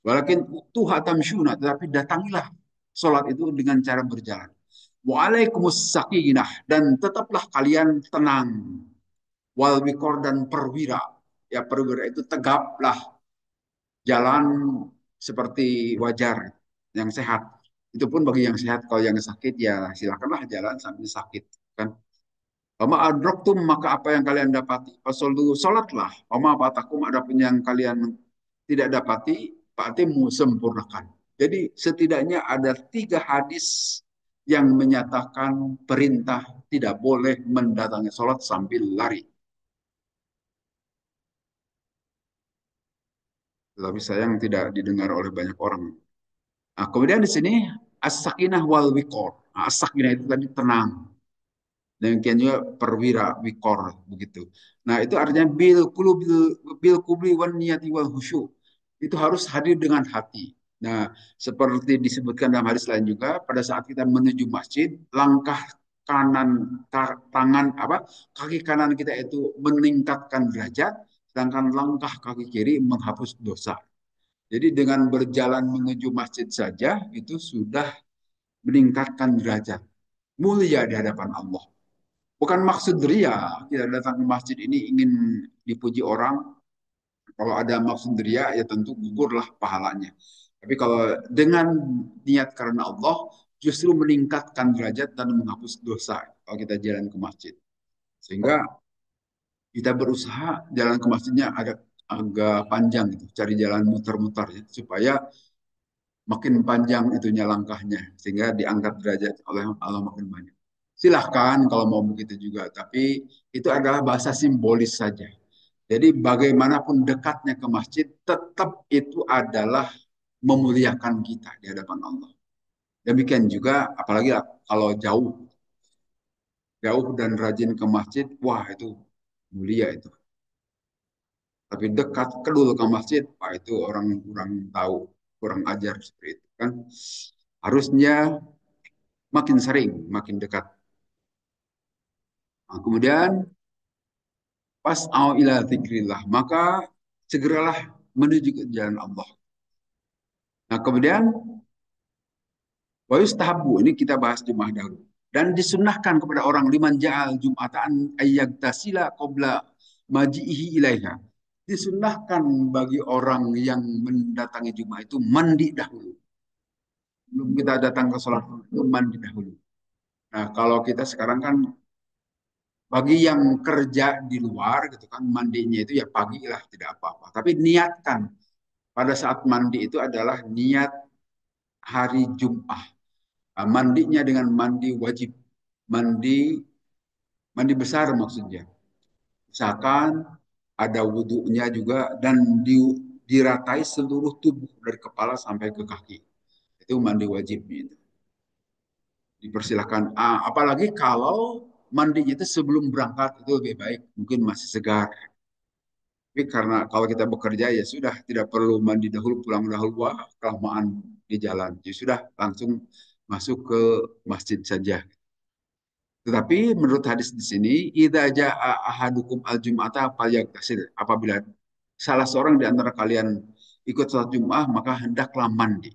Walakin tuha tamsyuna, tetapi datangilah salat itu dengan cara berjalan. Waalaikumsalam sakinah, dan tetaplah kalian tenang. Wal wikor dan perwira. Ya perwira itu tegaplah jalan seperti wajar yang sehat. Itu pun bagi yang sehat, kalau yang sakit ya silakanlah jalan sambil sakit kan. Wama adroktum maka apa yang kalian dapati. Fasoldu sholatlah. Wama apatakum ada pun yang kalian tidak dapati. Fa'atimu sempurnakan. Jadi setidaknya ada 3 hadis yang menyatakan perintah tidak boleh mendatangi sholat sambil lari. Tapi sayang tidak didengar oleh banyak orang. Nah, kemudian di sini as-sakinah wal wikor. Nah, as-sakinah itu tadi tenang. Demikian juga perwira wikor begitu. Nah, itu artinya bil kubli wan niyati wal husyu. Itu harus hadir dengan hati. Nah, seperti disebutkan dalam hadis lain juga, pada saat kita menuju masjid, langkah kanan tangan apa kaki kanan kita itu meningkatkan derajat, sedangkan langkah kaki kiri menghapus dosa. Jadi dengan berjalan menuju masjid saja itu sudah meningkatkan derajat mulia di hadapan Allah. Bukan maksud ria, kita datang ke masjid ini ingin dipuji orang. Kalau ada maksud ria, ya tentu gugurlah pahalanya. Tapi kalau dengan niat karena Allah, justru meningkatkan derajat dan menghapus dosa kalau kita jalan ke masjid. Sehingga kita berusaha jalan ke masjidnya agak panjang gitu, cari jalan muter-muter ya, supaya makin panjang itunya langkahnya sehingga diangkat derajat oleh Allah makin banyak. Silahkan kalau mau begitu juga, tapi itu adalah bahasa simbolis saja. Jadi bagaimanapun dekatnya ke masjid, tetap itu adalah memuliakan kita di hadapan Allah. Demikian juga, apalagi kalau jauh, jauh dan rajin ke masjid, wah itu mulia itu. Tapi dekat kedul ke masjid, wah itu orang kurang tahu, kurang ajar seperti itu kan. Harusnya makin sering, makin dekat. Nah, kemudian pas'au ila dzikrillah, maka segeralah menuju ke jalan Allah. Nah, kemudian wa yustahabbu, ini kita bahas Jumat dahulu. Dan disunnahkan kepada orang liman ja'al jum'atan ayyagtasila qabla maji'ihi ilaiha. Disunnahkan bagi orang yang mendatangi Jumat itu mandi dahulu. Sebelum kita datang ke sholat itu mandi dahulu. Nah, kalau kita sekarang kan bagi yang kerja di luar gitu kan mandinya itu ya pagi lah tidak apa-apa. Tapi niatkan pada saat mandi itu adalah niat hari Jumat. Nah, mandinya dengan mandi wajib, mandi mandi besar maksudnya. Misalkan ada wudhunya juga dan diratai seluruh tubuh dari kepala sampai ke kaki. Itu mandi wajib gitu. Dipersilahkan. Apalagi kalau mandinya itu sebelum berangkat itu lebih baik, mungkin masih segar. Tapi karena kalau kita bekerja ya sudah tidak perlu mandi dahulu, pulang dahulu, wah kelamaan di jalan. Ya sudah langsung masuk ke masjid saja. Tetapi menurut hadis di sini, idza jaa ahadukum al-jum'ata falyagtasil. Apabila salah seorang di antara kalian ikut sholat Jum'ah, maka hendaklah mandi.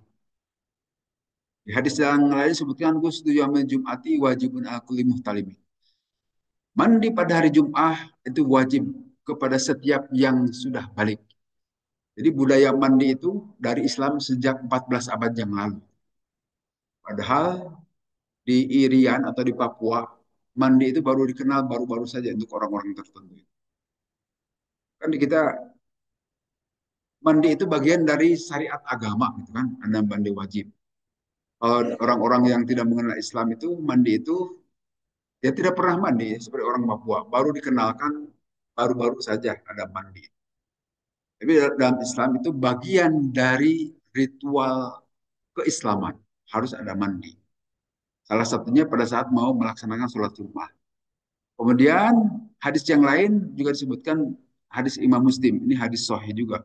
Di hadis yang lain disebutkan ghuslu yaumil jum'ati wajibun ala kulli muhtalimin. Mandi pada hari Jum'ah itu wajib kepada setiap yang sudah balik. Jadi budaya mandi itu dari Islam sejak 14 abad yang lalu. Padahal di Irian atau di Papua, mandi itu baru dikenal baru-baru saja untuk orang-orang tertentu. Kan di kita mandi itu bagian dari syariat agama gitu kan, Anda mandi wajib. Kalau orang-orang yang tidak mengenal Islam itu mandi itu dia tidak pernah mandi seperti orang Papua, baru dikenalkan baru-baru saja ada mandi. Tapi dalam Islam itu bagian dari ritual keislaman harus ada mandi. Salah satunya pada saat mau melaksanakan sholat Jumat. Kemudian hadis yang lain juga disebutkan hadis Imam Muslim. Ini hadis sahih juga.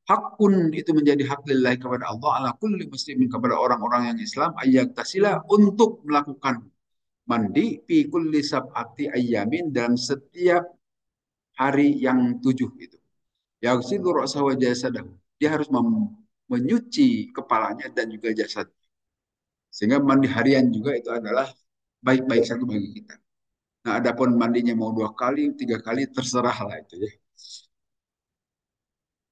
Hakun itu menjadi hak lillahi kepada Allah ala kulli muslimin kepada orang-orang yang Islam ayat tasila untuk melakukan mandi fi kulli sab'ati ayyamin dalam setiap hari yang 7 itu. Yaghsilu ra'sahu wa jasadahu. Dia harus menyuci kepalanya dan juga jasad. Sehingga mandi harian juga itu adalah baik-baik satu bagi kita. Nah, adapun mandinya mau 2 kali, 3 kali, terserah lah itu ya.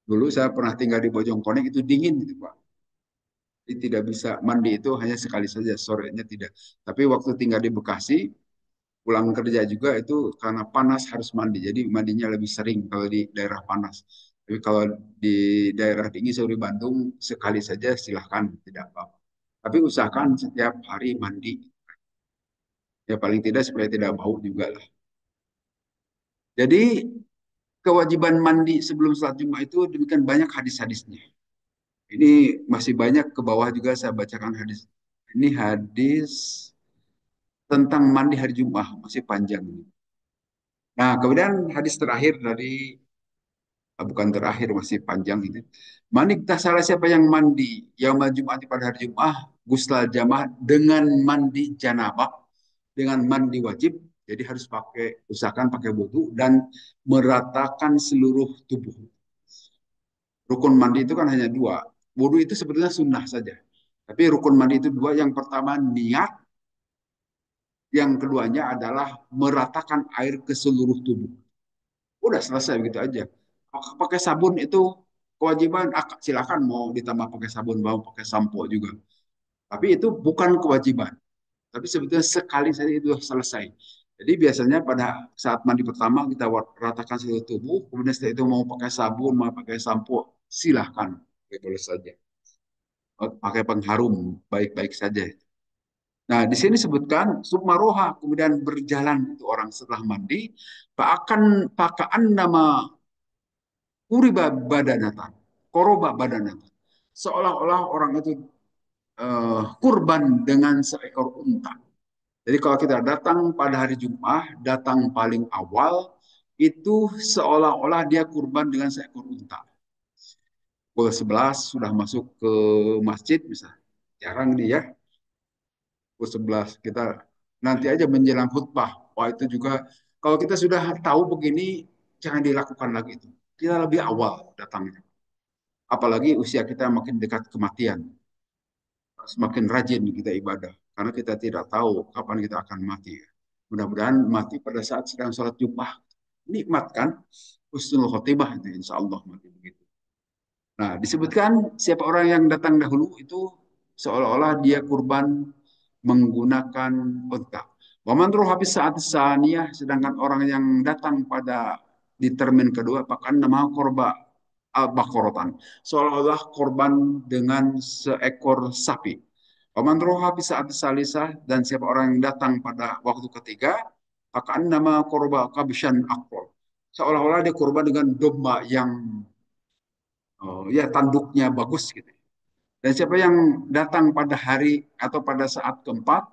Dulu saya pernah tinggal di Bojongkoneng itu dingin gitu Pak. Jadi tidak bisa mandi itu hanya sekali saja, sorenya tidak. Tapi waktu tinggal di Bekasi, pulang kerja juga itu karena panas harus mandi. Jadi mandinya lebih sering kalau di daerah panas. Tapi kalau di daerah dingin seperti Bandung, sekali saja silahkan, tidak apa-apa. Tapi usahakan setiap hari mandi. Ya paling tidak supaya tidak bau juga lah. Jadi kewajiban mandi sebelum sholat Jumat itu demikian banyak hadis-hadisnya. Ini masih banyak ke bawah juga saya bacakan hadis. Ini hadis tentang mandi hari Jumat masih panjang. Nah, kemudian hadis terakhir dari bukan terakhir masih panjang ini. Manik tak salah siapa yang mandi yaumul Jumat pada hari Jumat guslal jamaah dengan mandi janabah dengan mandi wajib. Jadi harus usahakan pakai wudhu dan meratakan seluruh tubuh. Rukun mandi itu kan hanya dua. Wudhu itu sebetulnya sunnah saja. Tapi rukun mandi itu dua. Yang pertama niat, yang keduanya adalah meratakan air ke seluruh tubuh. Udah selesai begitu aja. Pakai sabun itu kewajiban, silakan mau ditambah pakai sabun, mau pakai sampo juga. Tapi itu bukan kewajiban. Tapi sebetulnya sekali saja itu sudah selesai. Jadi biasanya pada saat mandi pertama kita ratakan seluruh tubuh, kemudian setelah itu mau pakai sabun, mau pakai sampo, silahkan. Boleh saja. Pakai pengharum, baik-baik saja. Nah, di sini sebutkan sukmaroha, kemudian berjalan itu orang setelah mandi, pakaan nama kuriba badanatan, koroba badanatan. Seolah-olah orang itu kurban dengan seekor unta. Jadi kalau kita datang pada hari Jumat, datang paling awal, itu seolah-olah dia kurban dengan seekor unta. Pukul 11 sudah masuk ke masjid, bisa jarang dia. pukul 11 kita nanti aja menjelang khutbah. Wah itu juga kalau kita sudah tahu begini jangan dilakukan lagi itu. Kita lebih awal datangnya. Apalagi usia kita makin dekat kematian. Semakin rajin kita ibadah. Karena kita tidak tahu kapan kita akan mati. Mudah-mudahan mati pada saat sedang sholat Jumat. Nikmat kan? Husnul khotimah itu insya Allah mati begitu. Nah, disebutkan siapa orang yang datang dahulu itu seolah-olah dia kurban menggunakan unta. Waman roh habis saat saniyah, sedangkan orang yang datang pada di termin kedua, pakan nama korba al-bakorotan. Seolah-olah korban dengan seekor sapi. Waman roh habis saat salisah, dan siapa orang yang datang pada waktu ketiga, pakan nama korba kabishan akpol. Seolah-olah dia kurban dengan domba yang ya tanduknya bagus gitu. Dan siapa yang datang pada hari atau pada saat keempat,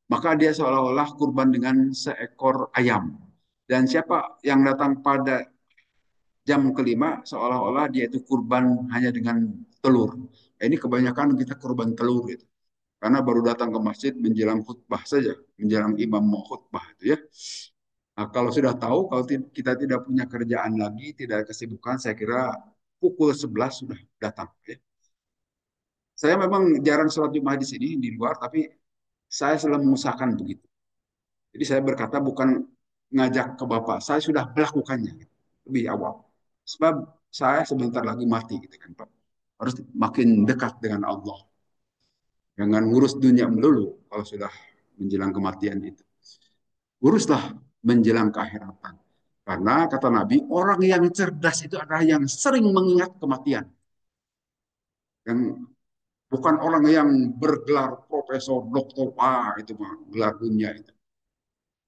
maka dia seolah-olah kurban dengan seekor ayam. Dan siapa yang datang pada jam kelima, seolah-olah dia itu kurban hanya dengan telur. Ini kebanyakan kita kurban telur gitu. Karena baru datang ke masjid menjelang khutbah saja, menjelang imam mau khutbah itu ya. Nah, kalau sudah tahu, kalau kita tidak punya kerjaan lagi, tidak ada kesibukan, saya kira pukul 11 sudah datang. Ya. Saya memang jarang sholat Jumat di sini, di luar, tapi saya selalu mengusahakan begitu. Jadi saya berkata bukan ngajak ke Bapak, saya sudah melakukannya gitu, lebih awal. Sebab saya sebentar lagi mati gitu kan Pak. Harus makin dekat dengan Allah. Jangan ngurus dunia melulu kalau sudah menjelang kematian itu. Uruslah menjelang keakhiratan. Karena kata Nabi, orang yang cerdas itu adalah yang sering mengingat kematian. Yang bukan orang yang bergelar profesor, doktor, itu mah gelar dunia itu.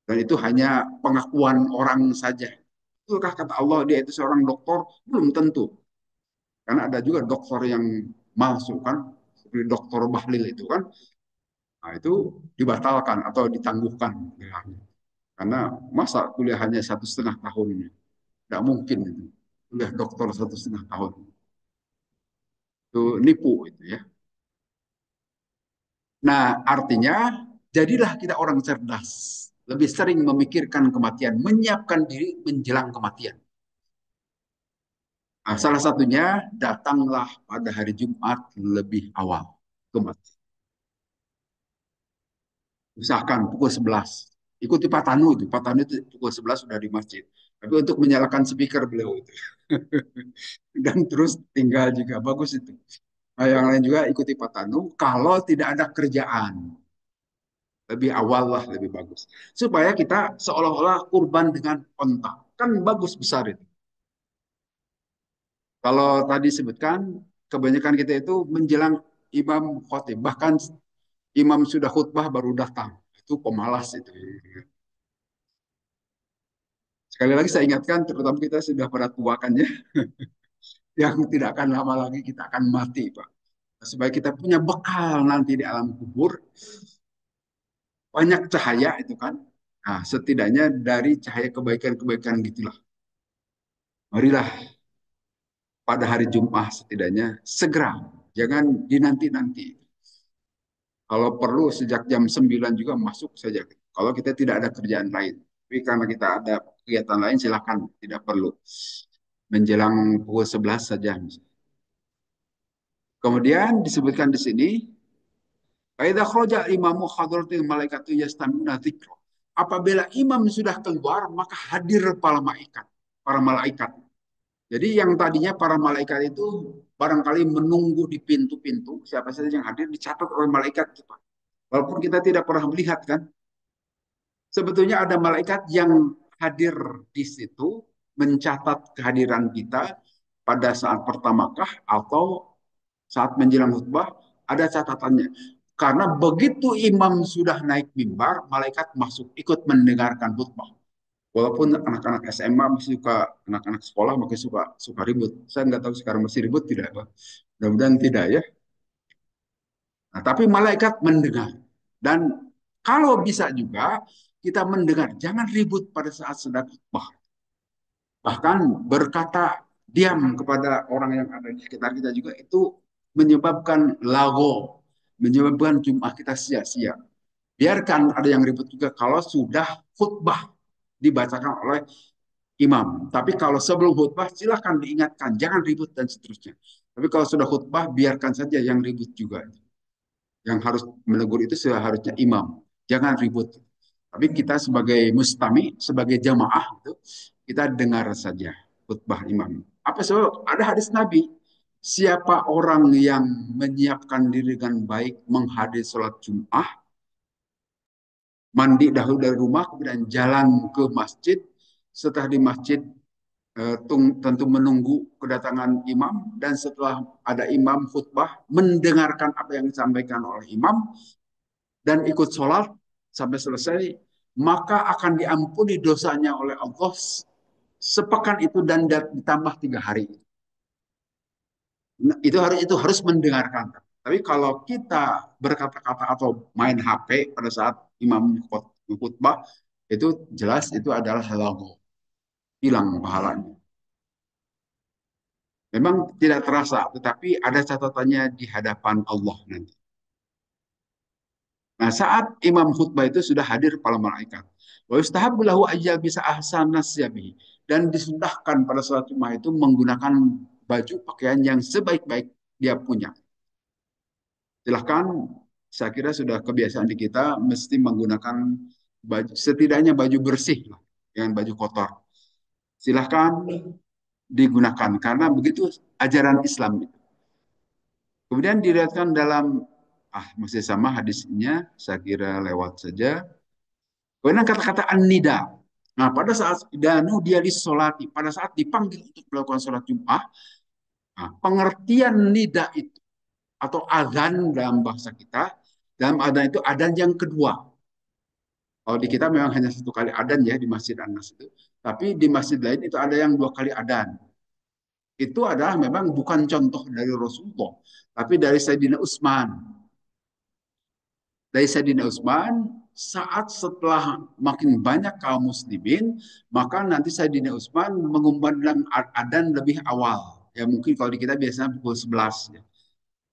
Dan itu hanya pengakuan orang saja. Itukah kata Allah dia itu seorang doktor? Belum tentu. Karena ada juga doktor yang masuk kan, seperti doktor Bahlil itu kan, nah, itu dibatalkan atau ditangguhkan gelarnya. Karena masa kuliah hanya 1,5 tahun, tidak mungkin itu. Kuliah doktor 1,5 tahun itu nipu itu ya. Nah, artinya jadilah kita orang cerdas. Lebih sering memikirkan kematian, menyiapkan diri menjelang kematian. Nah, salah satunya datanglah pada hari Jumat lebih awal ke masjid. Usahakan pukul 11. Ikuti Pak Tanu itu. Pak Tanu itu pukul 11 sudah di masjid. Tapi untuk menyalakan speaker beliau itu. Dan terus tinggal juga. Bagus itu. Nah, yang lain juga ikuti Pak Tanu. Kalau tidak ada kerjaan, lebih awal lah lebih bagus. Supaya kita seolah-olah kurban dengan onta. Kan bagus besar itu. Kalau tadi sebutkan, kebanyakan kita itu menjelang imam khotib. Bahkan imam sudah khutbah baru datang. Itu pemalas itu. Sekali lagi saya ingatkan, terutama kita sudah pada tua kan ya, yang tidak akan lama lagi kita akan mati, Pak. Supaya kita punya bekal nanti di alam kubur, banyak cahaya itu kan. Nah, setidaknya dari cahaya kebaikan-kebaikan gitulah. Marilah pada hari Jumat setidaknya segera, jangan dinanti-nanti. Kalau perlu sejak jam 9 juga masuk saja. Kalau kita tidak ada kerjaan lain. Tapi karena kita ada kegiatan lain silakan, tidak perlu. Menjelang pukul 11 saja. Kemudian disebutkan di sini, Faidza kharaja imamu hadratil malaikatu yastamuna dzikra. Apabila imam sudah keluar, maka hadir para malaikat, para malaikat. Jadi yang tadinya para malaikat itu barangkali menunggu di pintu-pintu, siapa saja yang hadir dicatat oleh malaikat, Pak. Walaupun kita tidak pernah melihat kan, sebetulnya ada malaikat yang hadir di situ mencatat kehadiran kita pada saat pertamakah atau saat menjelang khutbah ada catatannya. Karena begitu imam sudah naik mimbar, malaikat masuk ikut mendengarkan khutbah. Walaupun anak-anak SMA masih suka, anak-anak sekolah masih suka suka ribut. Saya nggak tahu sekarang masih ribut tidak, Pak. Mudah-mudahan tidak ya. Nah, tapi malaikat mendengar. Dan kalau bisa juga kita mendengar, jangan ribut pada saat sedang khutbah. Bahkan berkata diam kepada orang yang ada di sekitar kita juga itu menyebabkan lago, menyebabkan Jumat kita sia-sia. Biarkan ada yang ribut juga kalau sudah khutbah dibacakan oleh imam. Tapi kalau sebelum khutbah silakan diingatkan, jangan ribut dan seterusnya. Tapi kalau sudah khutbah biarkan saja yang ribut juga. Yang harus menegur itu seharusnya imam, jangan ribut. Tapi kita sebagai mustami, sebagai jamaah itu kita dengar saja khutbah imam. Apa sebab? Ada hadis Nabi. Siapa orang yang menyiapkan diri dengan baik menghadiri sholat Jum'ah, mandi dahulu dari rumah, kemudian jalan ke masjid. Setelah di masjid, tentu menunggu kedatangan imam. Dan setelah ada imam khutbah, mendengarkan apa yang disampaikan oleh imam, dan ikut sholat sampai selesai, maka akan diampuni dosanya oleh Allah sepekan itu dan ditambah 3 hari. Nah, itu harus mendengarkan. Tapi kalau kita berkata-kata atau main HP pada saat imam khutbah, itu jelas itu adalah halago, hilang pahalanya. Memang tidak terasa, tetapi ada catatannya di hadapan Allah nanti. Nah, saat imam khutbah itu sudah hadir para malaikat. Wa yustahabbu lahu ayyal bisa ahsan nasyabi. Dan disudahkan pada salat Jumat itu menggunakan baju pakaian yang sebaik-baik dia punya. Silahkan, saya kira sudah kebiasaan di kita mesti menggunakan baju, setidaknya baju bersih lah, dengan baju kotor. Silahkan digunakan karena begitu ajaran Islam itu. Kemudian dilihatkan dalam masih sama hadisnya, saya kira lewat saja. Kemudian kata-kata an-nida. Nah, pada saat danu dia disolati, pada saat dipanggil untuk melakukan sholat Jumat, nah, pengertian nida itu atau azan dalam bahasa kita, dalam azan itu azan yang kedua. Kalau di kita memang hanya 1 kali adzan ya di Masjid An-Nas itu, tapi di masjid lain itu ada yang 2 kali adzan. Itu adalah memang bukan contoh dari Rasulullah, tapi dari Sayyidina Utsman. Dari Sayyidina Utsman, saat setelah makin banyak kaum muslimin, maka nanti Sayyidina Utsman mengumandang adzan lebih awal. Ya mungkin kalau di kita biasanya pukul 11. Ya.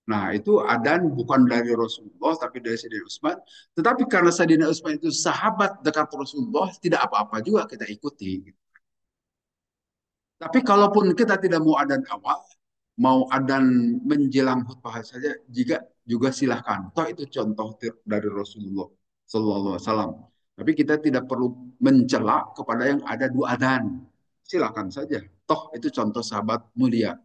Nah itu adzan bukan dari Rasulullah, tapi dari Sayyidina Utsman. Tetapi karena Sayyidina Utsman itu sahabat dekat Rasulullah, tidak apa-apa juga kita ikuti. Tapi kalaupun kita tidak mau adzan awal, mau adzan menjelang khutbah saja, jika juga silahkan. Toh itu contoh dari Rasulullah Sallallahu Alaihi Wasallam. Tapi kita tidak perlu mencela kepada yang ada 2 adzan. Silahkan saja. Toh itu contoh sahabat mulia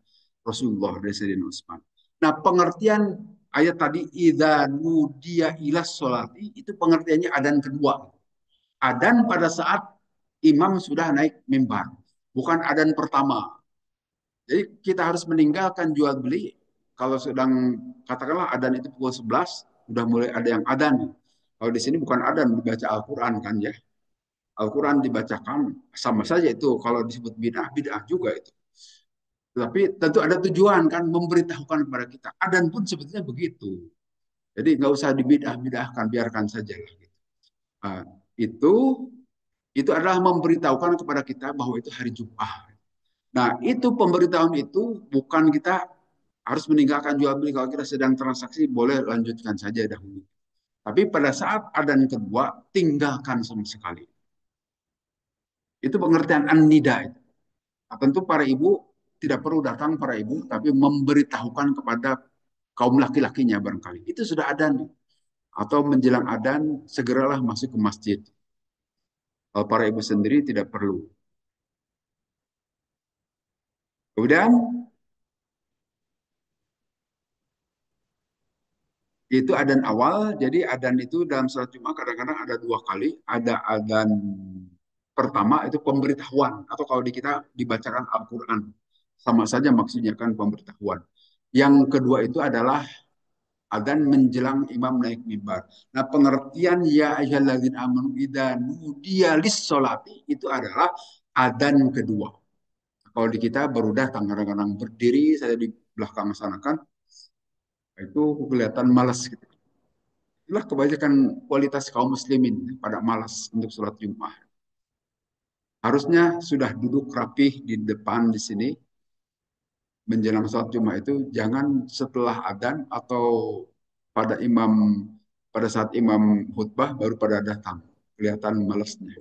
Rasulullah dari Sayyidina Utsman. Nah pengertian ayat tadi idza nudiya ila sholati itu pengertiannya adzan kedua. Adzan pada saat imam sudah naik mimbar, bukan adzan pertama. Jadi kita harus meninggalkan jual beli. Kalau sedang katakanlah adzan itu pukul 11, udah mulai ada yang adzan. Kalau di sini bukan adzan, dibaca Al-Quran kan ya. Al-Quran dibacakan sama saja itu. Kalau disebut bid'ah, bid'ah juga itu. Tapi tentu ada tujuan kan memberitahukan kepada kita. Adzan pun sebetulnya begitu. Jadi nggak usah dibidah-bidahkan, biarkan saja. Nah, itu itu adalah memberitahukan kepada kita bahwa itu hari Jumat. Nah, itu pemberitahuan itu bukan kita harus meninggalkan jual beli. Kalau kita sedang transaksi boleh lanjutkan saja dahulu. Tapi pada saat adzan kedua tinggalkan sama sekali. Itu pengertian an-nida itu. Nah, tentu para ibu tidak perlu datang para ibu tapi memberitahukan kepada kaum laki-lakinya barangkali. Itu sudah adzan atau menjelang adzan segeralah masuk ke masjid. Kalau para ibu sendiri tidak perlu. Kemudian itu adzan awal, jadi adzan itu dalam salat Jumat kadang-kadang ada 2 kali. Ada adzan pertama itu pemberitahuan, atau kalau di kita dibacakan Al-Quran. Sama saja maksudnya kan pemberitahuan. Yang kedua itu adalah adzan menjelang imam naik mimbar. Nah pengertian ya ayyuhalladzina amanu idza nudiya lis-sholati itu adalah adzan kedua. Kalau di kita baru datang kadang-kadang berdiri saya di belakang sana kan itu kelihatan malas gitu. Itulah kebanyakan kualitas kaum muslimin pada malas untuk sholat Jumat. Harusnya sudah duduk rapih di depan di sini menjelang sholat Jumat itu jangan setelah adzan atau pada imam pada saat imam khutbah baru pada datang. Kelihatan malasnya.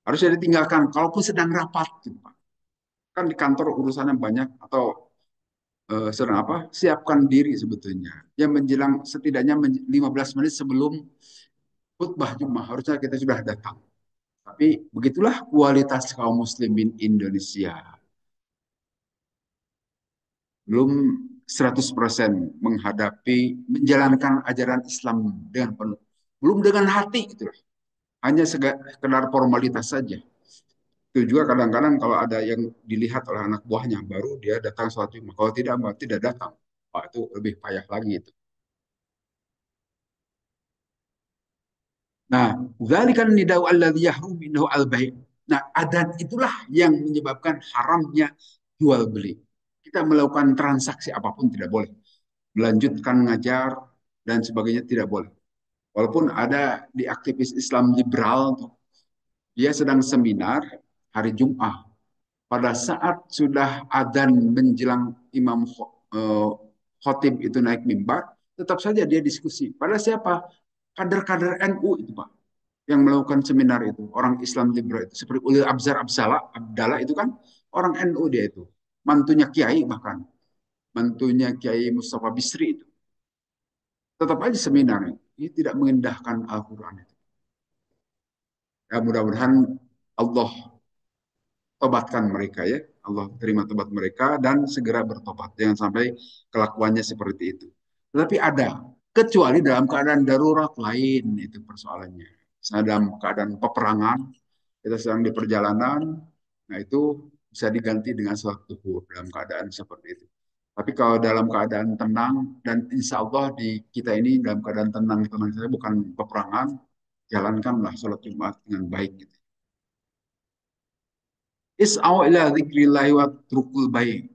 Harusnya ditinggalkan, kalaupun sedang rapat. Gitu, Pak. Kan di kantor urusannya banyak, atau sedang apa? Siapkan diri sebetulnya. Yang menjelang setidaknya 15 menit sebelum khutbah Jumat, harusnya kita sudah datang. Tapi begitulah kualitas kaum muslimin Indonesia. Belum 100% menghadapi, menjalankan ajaran Islam dengan penuh. Belum dengan hati gitu. Hanya sekedar formalitas saja. Itu juga kadang-kadang kalau ada yang dilihat oleh anak buahnya, baru dia datang sholat Jumat. Kalau tidak, tidak datang. Wah, itu lebih payah lagi itu. Nah, dzalikan nidau alladzi yahrum minhu al-bai'. Nah, adat itulah yang menyebabkan haramnya jual beli. Kita melakukan transaksi apapun tidak boleh. Melanjutkan ngajar dan sebagainya tidak boleh. Walaupun ada di aktivis Islam liberal, dia sedang seminar hari Jumat. Pada saat sudah adzan menjelang imam khotib itu naik mimbar, tetap saja dia diskusi. Pada siapa? Kader-kader NU itu, Pak, yang melakukan seminar itu, orang Islam liberal itu, seperti Ulil Abzar Abdallah itu kan orang NU dia itu, mantunya Kiai bahkan, mantunya Kiai Mustafa Bisri itu. Tetap aja seminar ini tidak mengindahkan Al-Quran itu. Ya, mudah-mudahan Allah tobatkan mereka ya. Allah terima tobat mereka dan segera bertobat. Jangan sampai kelakuannya seperti itu. Tetapi ada, kecuali dalam keadaan darurat lain itu persoalannya. Misalnya dalam keadaan peperangan, kita sedang di perjalanan, nah itu bisa diganti dengan sholat duhur dalam keadaan seperti itu. Tapi kalau dalam keadaan tenang, dan insya Allah di kita ini dalam keadaan tenang-tenang saja, bukan peperangan, jalankanlah sholat Jumat dengan baik. Gitu. Is'au ila dzikrillahi wa trukul baik.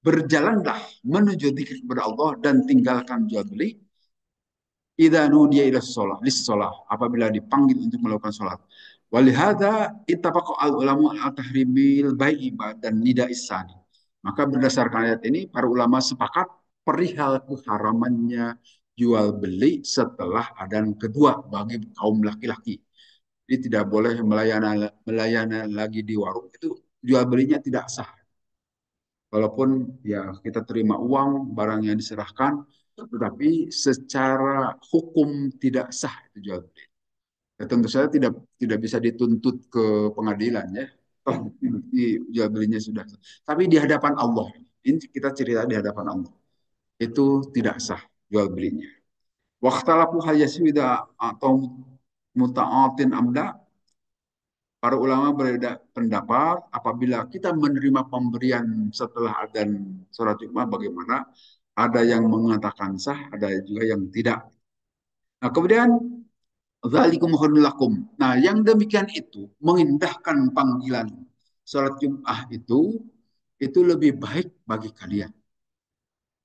Berjalanlah menuju zikir kepada Allah dan tinggalkan jual beli. Idza nudiya ila shalah, lis shalah, apabila dipanggil untuk melakukan salat. Walihada ittafaqa al ulama al tahrimil bai'i dan nida isani. Maka berdasarkan ayat ini para ulama sepakat perihal keharamannya jual beli setelah adzan kedua bagi kaum laki-laki. Jadi tidak boleh melayana lagi di warung, itu jual belinya tidak sah. Walaupun ya kita terima uang, barangnya diserahkan, tetapi secara hukum tidak sah itu jual beli. Ya, tentu saja tidak bisa dituntut ke pengadilan ya. Oh, jual belinya sudah sah. Tapi di hadapan Allah, ini kita cerita di hadapan Allah, itu tidak sah jual belinya. Waktalapu hal yaswida atau muta'atin amda. Para ulama berbeda pendapat apabila kita menerima pemberian setelah adzan sholat Jumat bagaimana? Ada yang mengatakan sah, ada juga yang tidak. Nah, kemudian dzalikum khairul lakum. Nah, yang demikian itu mengindahkan panggilan sholat Jumat itu lebih baik bagi kalian.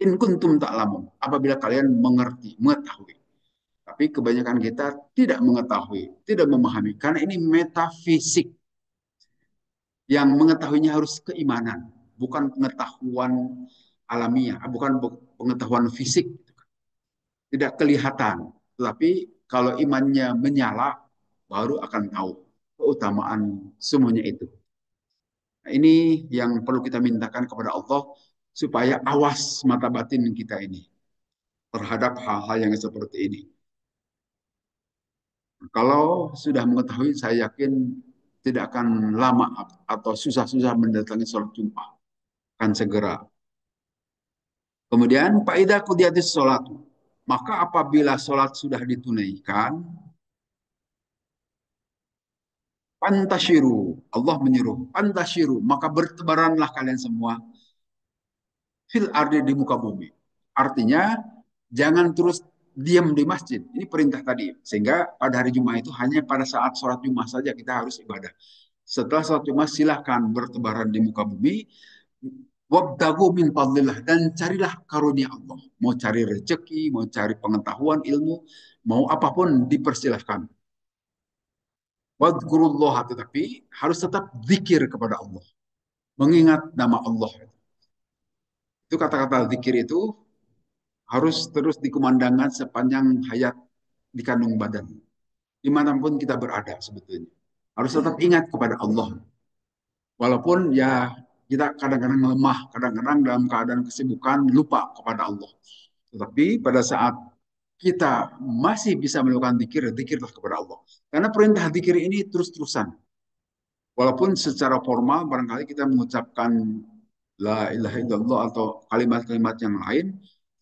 In kuntum ta'lamun, apabila kalian mengerti, mengetahui. Tapi kebanyakan kita tidak mengetahui, tidak memahami karena ini metafisik. Yang mengetahuinya harus keimanan, bukan pengetahuan alamiah, bukan pengetahuan fisik, tidak kelihatan. Tetapi kalau imannya menyala, baru akan tahu keutamaan semuanya itu. Nah, ini yang perlu kita mintakan kepada Allah supaya awas mata batin kita ini terhadap hal-hal yang seperti ini. Kalau sudah mengetahui, saya yakin tidak akan lama atau susah-susah mendatangi sholat Jumat. Akan segera. Kemudian faida qudiyatis sholat. Maka apabila sholat sudah ditunaikan, pantashiru. Allah menyuruh, pantashiru. Maka bertebaranlah kalian semua fil ardi di muka bumi. Artinya, jangan terus diam di masjid. Ini perintah tadi. Sehingga pada hari Jumat itu hanya pada saat sholat Jumat saja kita harus ibadah. Setelah sholat Jumat silahkan bertebaran di muka bumi. Wabdagu min fadlillah, dan carilah karunia Allah. Mau cari rezeki, mau cari pengetahuan ilmu, mau apapun dipersilahkan. Wadkurullah, tetapi harus tetap zikir kepada Allah. Mengingat nama Allah. Itu kata-kata zikir itu harus terus dikumandangkan sepanjang hayat di kandung badan. Dimanapun kita berada sebetulnya. Harus tetap ingat kepada Allah. Walaupun ya kita kadang-kadang lemah, kadang-kadang dalam keadaan kesibukan lupa kepada Allah. Tetapi pada saat kita masih bisa melakukan zikir, zikirlah kepada Allah. Karena perintah zikir ini terus-terusan. Walaupun secara formal barangkali kita mengucapkan la ilaha illallah atau kalimat-kalimat yang lain,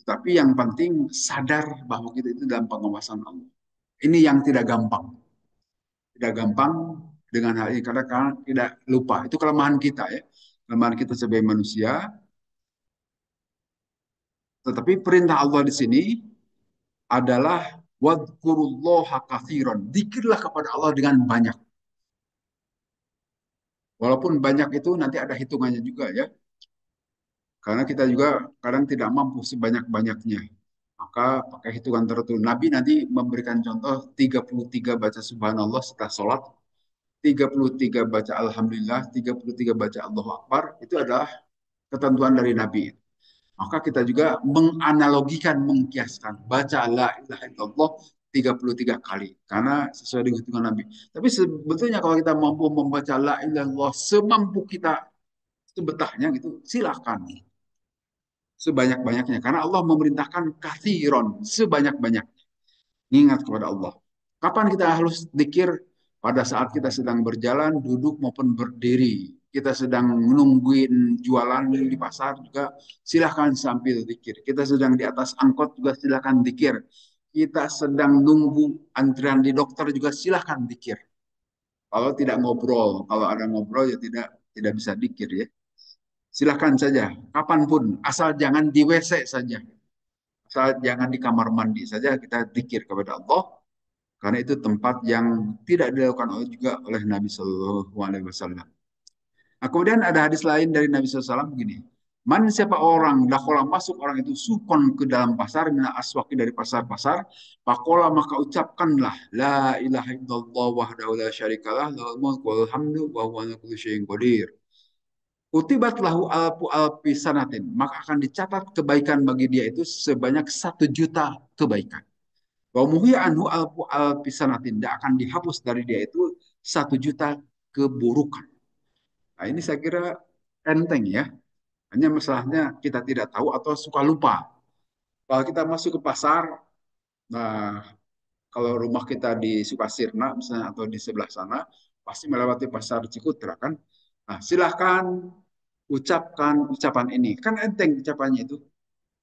tetapi yang penting sadar bahwa kita itu dalam pengawasan Allah. Ini yang tidak gampang. Tidak gampang dengan hal ini karena tidak lupa. Itu kelemahan kita ya. Kelemahan kita sebagai manusia. Tetapi perintah Allah di sini adalah wadkurullaha katsiran. Zikirlah kepada Allah dengan banyak. Walaupun banyak itu nanti ada hitungannya juga ya. Karena kita juga kadang tidak mampu sebanyak-banyaknya. Maka pakai hitungan tertentu. Nabi nanti memberikan contoh 33 baca subhanallah setelah sholat, 33 baca alhamdulillah, 33 baca Allahu Akbar. Itu adalah ketentuan dari Nabi. Maka kita juga menganalogikan, mengkiaskan. Baca la ilaha illallah 33 kali. Karena sesuai dengan hitungan Nabi. Tapi sebetulnya kalau kita mampu membaca la ilaha illallah semampu kita, sebetahnya gitu, silakan sebanyak-banyaknya. Karena Allah memerintahkan kathiron, sebanyak-banyaknya. Ingat kepada Allah. Kapan kita harus dikir? Pada saat kita sedang berjalan, duduk maupun berdiri. Kita sedang menungguin jualan di pasar juga silahkan sambil dikir. Kita sedang di atas angkot juga silahkan dikir. Kita sedang nunggu antrian di dokter juga silahkan dikir. Kalau tidak ngobrol, kalau ada ngobrol ya tidak bisa dikir ya. Silahkan saja, kapanpun, asal jangan di WC saja. Asal jangan di kamar mandi saja kita zikir kepada Allah. Karena itu tempat yang tidak dilakukan juga oleh Nabi Shallallahu Alaihi Wasallam. Nah, kemudian ada hadis lain dari Nabi SAW begini. Man siapa orang, dakola masuk orang itu sukon ke dalam pasar, mina aswaki dari pasar-pasar, pakola maka ucapkanlah, la ilaha illallah wahdahu la syarikalah, lahul mulku wal hamdu wa huwa ala kulli syai'in qadir. Kutibat lahu alfu alfi sanatin, maka akan dicatat kebaikan bagi dia itu sebanyak 1 juta kebaikan. Wa muhiya anhu alfu alfi sanatin, tidak akan dihapus dari dia itu 1 juta keburukan. Nah, ini saya kira enteng ya. Hanya masalahnya kita tidak tahu atau suka lupa. Kalau kita masuk ke pasar, nah kalau rumah kita di Sukasirna misalnya atau di sebelah sana, pasti melewati pasar Cikutra kan. Nah, silahkan ucapkan ucapan ini. Kan enteng ucapannya itu.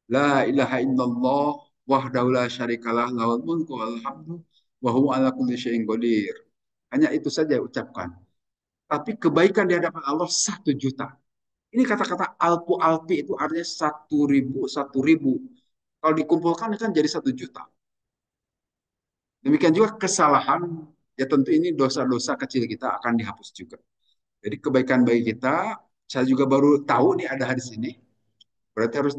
La ilaha illallah wahdahu la syarikalah lahul mulku wal hamdu wa huwa ala kulli syai'in qadir. Hanya itu saja ucapkan. Tapi kebaikan di hadapan Allah 1 juta. Ini kata-kata alfu alfi itu artinya 1.000, 1.000. Kalau dikumpulkan kan jadi 1 juta. Demikian juga kesalahan, ya tentu ini dosa-dosa kecil kita akan dihapus juga. Jadi kebaikan bagi kita, saya juga baru tahu nih ada hadis ini. Berarti harus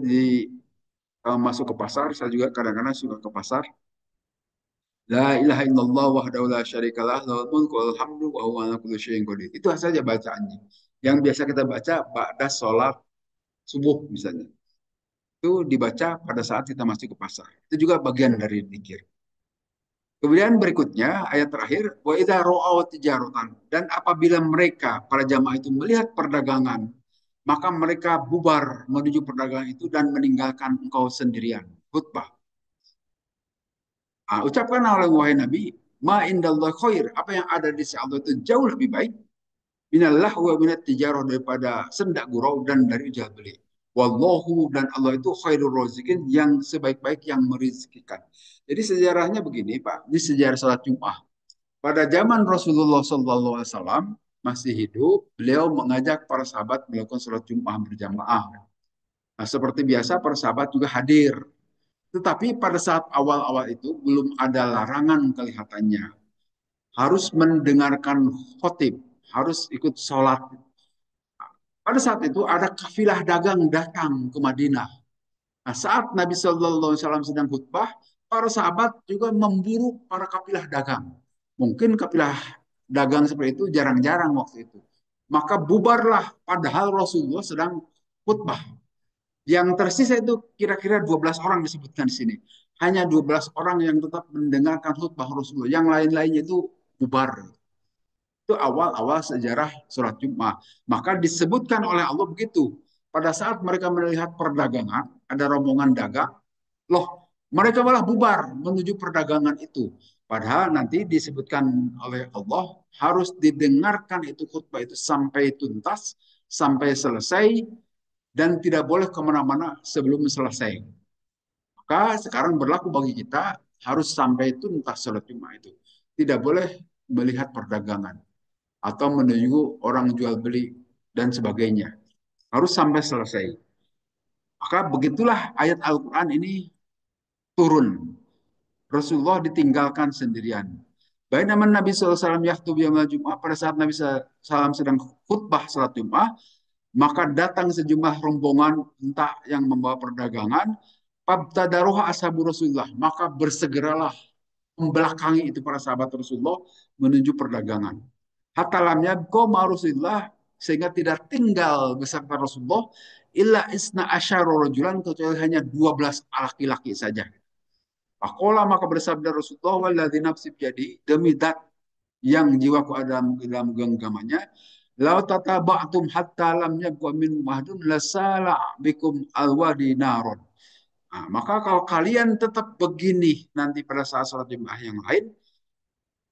kalau masuk ke pasar, saya juga kadang-kadang suka ke pasar. La ilaha illallah wahdahu la syarikalah lahul mulku wal hamdu wa huwa ala kulli syai'in qadir. Itu saja bacaannya. Yang biasa kita baca ba'da sholat subuh misalnya. Itu dibaca pada saat kita masuk ke pasar. Itu juga bagian dari zikir. Kemudian berikutnya ayat terakhir wa idza ra'aw tijaratan, dan apabila mereka para jamaah itu melihat perdagangan, maka mereka bubar menuju perdagangan itu dan meninggalkan engkau sendirian. Khutbah. Ucapkan oleh wahai Nabi, ma indallah khair, apa yang ada di sisi Allah itu jauh lebih baik minallah wa minat tijarah, daripada sendak gurau dan dari jual beli. Wallahu, dan Allah itu khairul razikin, yang sebaik-baik yang merizkikan. Jadi sejarahnya begini Pak, ini sejarah salat Jumat. Pada zaman Rasulullah SAW masih hidup, beliau mengajak para sahabat melakukan salat Jumat berjamaah. Nah, seperti biasa para sahabat juga hadir. Tetapi pada saat awal-awal itu belum ada larangan kelihatannya. Harus mendengarkan khotib, harus ikut sholat. Pada saat itu ada kafilah dagang datang ke Madinah. Nah, saat Nabi Shallallahu Alaihi Wasallam sedang khutbah, para sahabat juga memburu para kafilah dagang. Mungkin kafilah dagang seperti itu jarang-jarang waktu itu. Maka bubarlah padahal Rasulullah sedang khutbah. Yang tersisa itu kira-kira 12 orang disebutkan di sini. Hanya 12 orang yang tetap mendengarkan khutbah Rasulullah. Yang lain-lainnya itu bubar. Itu awal-awal sejarah sholat Jumat. Maka disebutkan oleh Allah begitu. Pada saat mereka melihat perdagangan, ada rombongan dagang, loh mereka malah bubar menuju perdagangan itu. Padahal nanti disebutkan oleh Allah harus didengarkan itu khutbah itu sampai tuntas, sampai selesai, dan tidak boleh kemana-mana sebelum selesai. Maka sekarang berlaku bagi kita harus sampai tuntas sholat Jumat itu. Tidak boleh melihat perdagangan atau menunggu orang jual beli dan sebagainya. Harus sampai selesai. Maka begitulah ayat Al-Quran ini turun. Rasulullah ditinggalkan sendirian. Baik nama Nabi SAW yahtub yaumul Jum'ah, pada saat Nabi SAW sedang khutbah salat Jum'ah, maka datang sejumlah rombongan entah yang membawa perdagangan, Pabtadaruha ashabu Rasulullah, maka bersegeralah membelakangi itu para sahabat Rasulullah menuju perdagangan. Hatta lam yabqa Rasulullah, sehingga tidak tinggal beserta Rasulullah illa isna asyara rajulan, kecuali hanya 12 laki-laki saja. Pakola maka bersabda Rasulullah, walladzi nafsi biyadi, demi dat yang jiwaku ada dalam genggamannya, lau tataba'tum hatta lam yabqa min mahdun lasala bikum alwadi naron. Nah, maka kalau kalian tetap begini nanti pada saat sholat Jumat yang lain,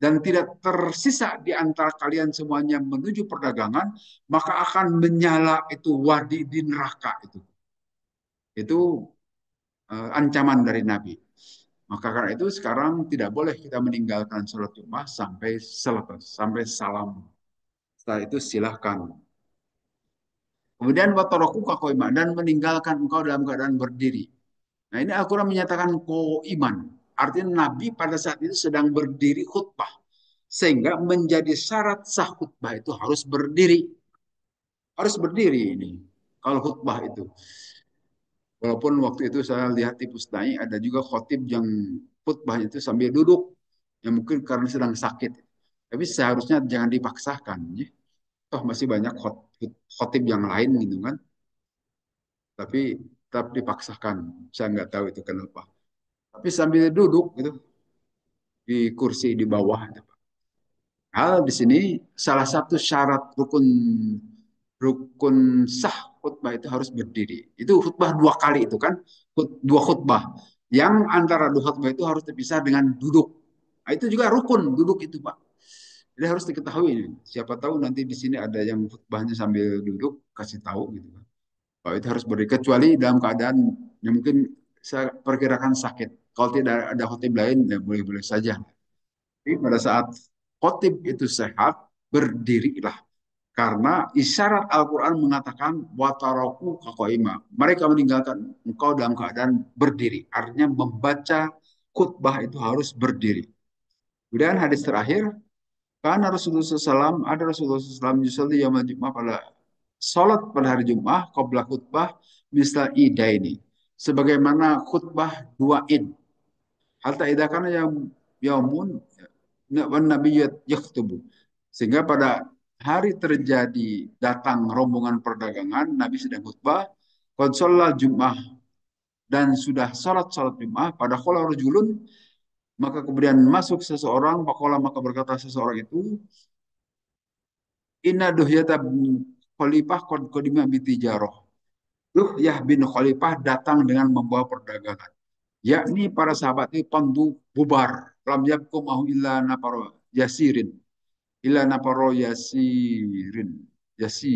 dan tidak tersisa di antara kalian semuanya menuju perdagangan, maka akan menyala itu wadi di neraka itu. Itu ancaman dari Nabi. Maka karena itu sekarang tidak boleh kita meninggalkan sholat Jumat sampai selesai, sampai salam. Setelah itu silahkan. Kemudian watoroku kakoima, dan meninggalkan engkau dalam keadaan berdiri. Nah ini Al-Quran menyatakan iman. Artinya Nabi pada saat itu sedang berdiri khutbah. Sehingga menjadi syarat sah khutbah itu harus berdiri. Harus berdiri ini. Kalau khutbah itu. Walaupun waktu itu saya lihat di Pusdai ada juga khotib yang khutbahnya itu sambil duduk. Ya mungkin karena sedang sakit. Tapi seharusnya jangan dipaksakan. Ya. Toh masih banyak khotib yang lain gitu kan. Tapi tetap dipaksakan. Saya nggak tahu itu kenapa. Tapi sambil duduk gitu di kursi di bawah. Hal di sini salah satu syarat rukun rukun sah khutbah itu harus berdiri. Itu khutbah dua kali itu kan, dua khutbah. Yang antara dua khutbah itu harus terpisah dengan duduk. Nah, itu juga rukun duduk itu Pak. Jadi harus diketahui ini. Siapa tahu nanti di sini ada yang khutbahnya sambil duduk, kasih tahu gitu kan. Bahwa itu harus berdiri kecuali dalam keadaan yang mungkin saya perkirakan sakit. Kalau tidak ada khutib lain ya boleh-boleh saja. Tapi pada saat khotib itu sehat, berdirilah. Karena isyarat Al-Quran mengatakan wataraku kakoima. Mereka meninggalkan engkau dalam keadaan berdiri. Artinya membaca khutbah itu harus berdiri. Kemudian hadis terakhir, karena Rasulullah SAW, ada Rasulullah SAW yusalli yaumul Jum'ah, pada salat pada hari Jumat, qabla khutbah misal ida ini. Sebagaimana khutbah dua id. Hatta idza kana yaumun wan nabiyyat yaktubu. Sehingga pada hari terjadi datang rombongan perdagangan, Nabi sedang khutbah, qad shallal Jum'ah, dan sudah salat Jum'ah, pada qala rajulun, maka kemudian masuk seseorang, faqala maka berkata seseorang itu, inna duhyata bin Khalifah qad qadima bitijarah. Duhyah bin Khalifah datang dengan membawa perdagangan. Yakni para sahabat itu pandu bubar. Lam yakum ahu illa naparo yasirin. Illa naparo yasirin. Yasi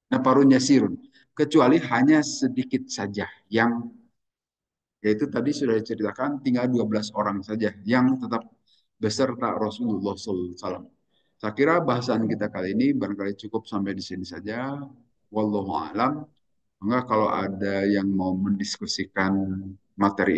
naparun yasirun. Kecuali hanya sedikit saja yang, yaitu tadi sudah diceritakan, tinggal 12 orang saja yang tetap beserta Rasulullah SAW. Saya kira bahasan kita kali ini barangkali cukup sampai di sini saja. Wallahu a'lam. Enggak, kalau ada yang mau mendiskusikan materi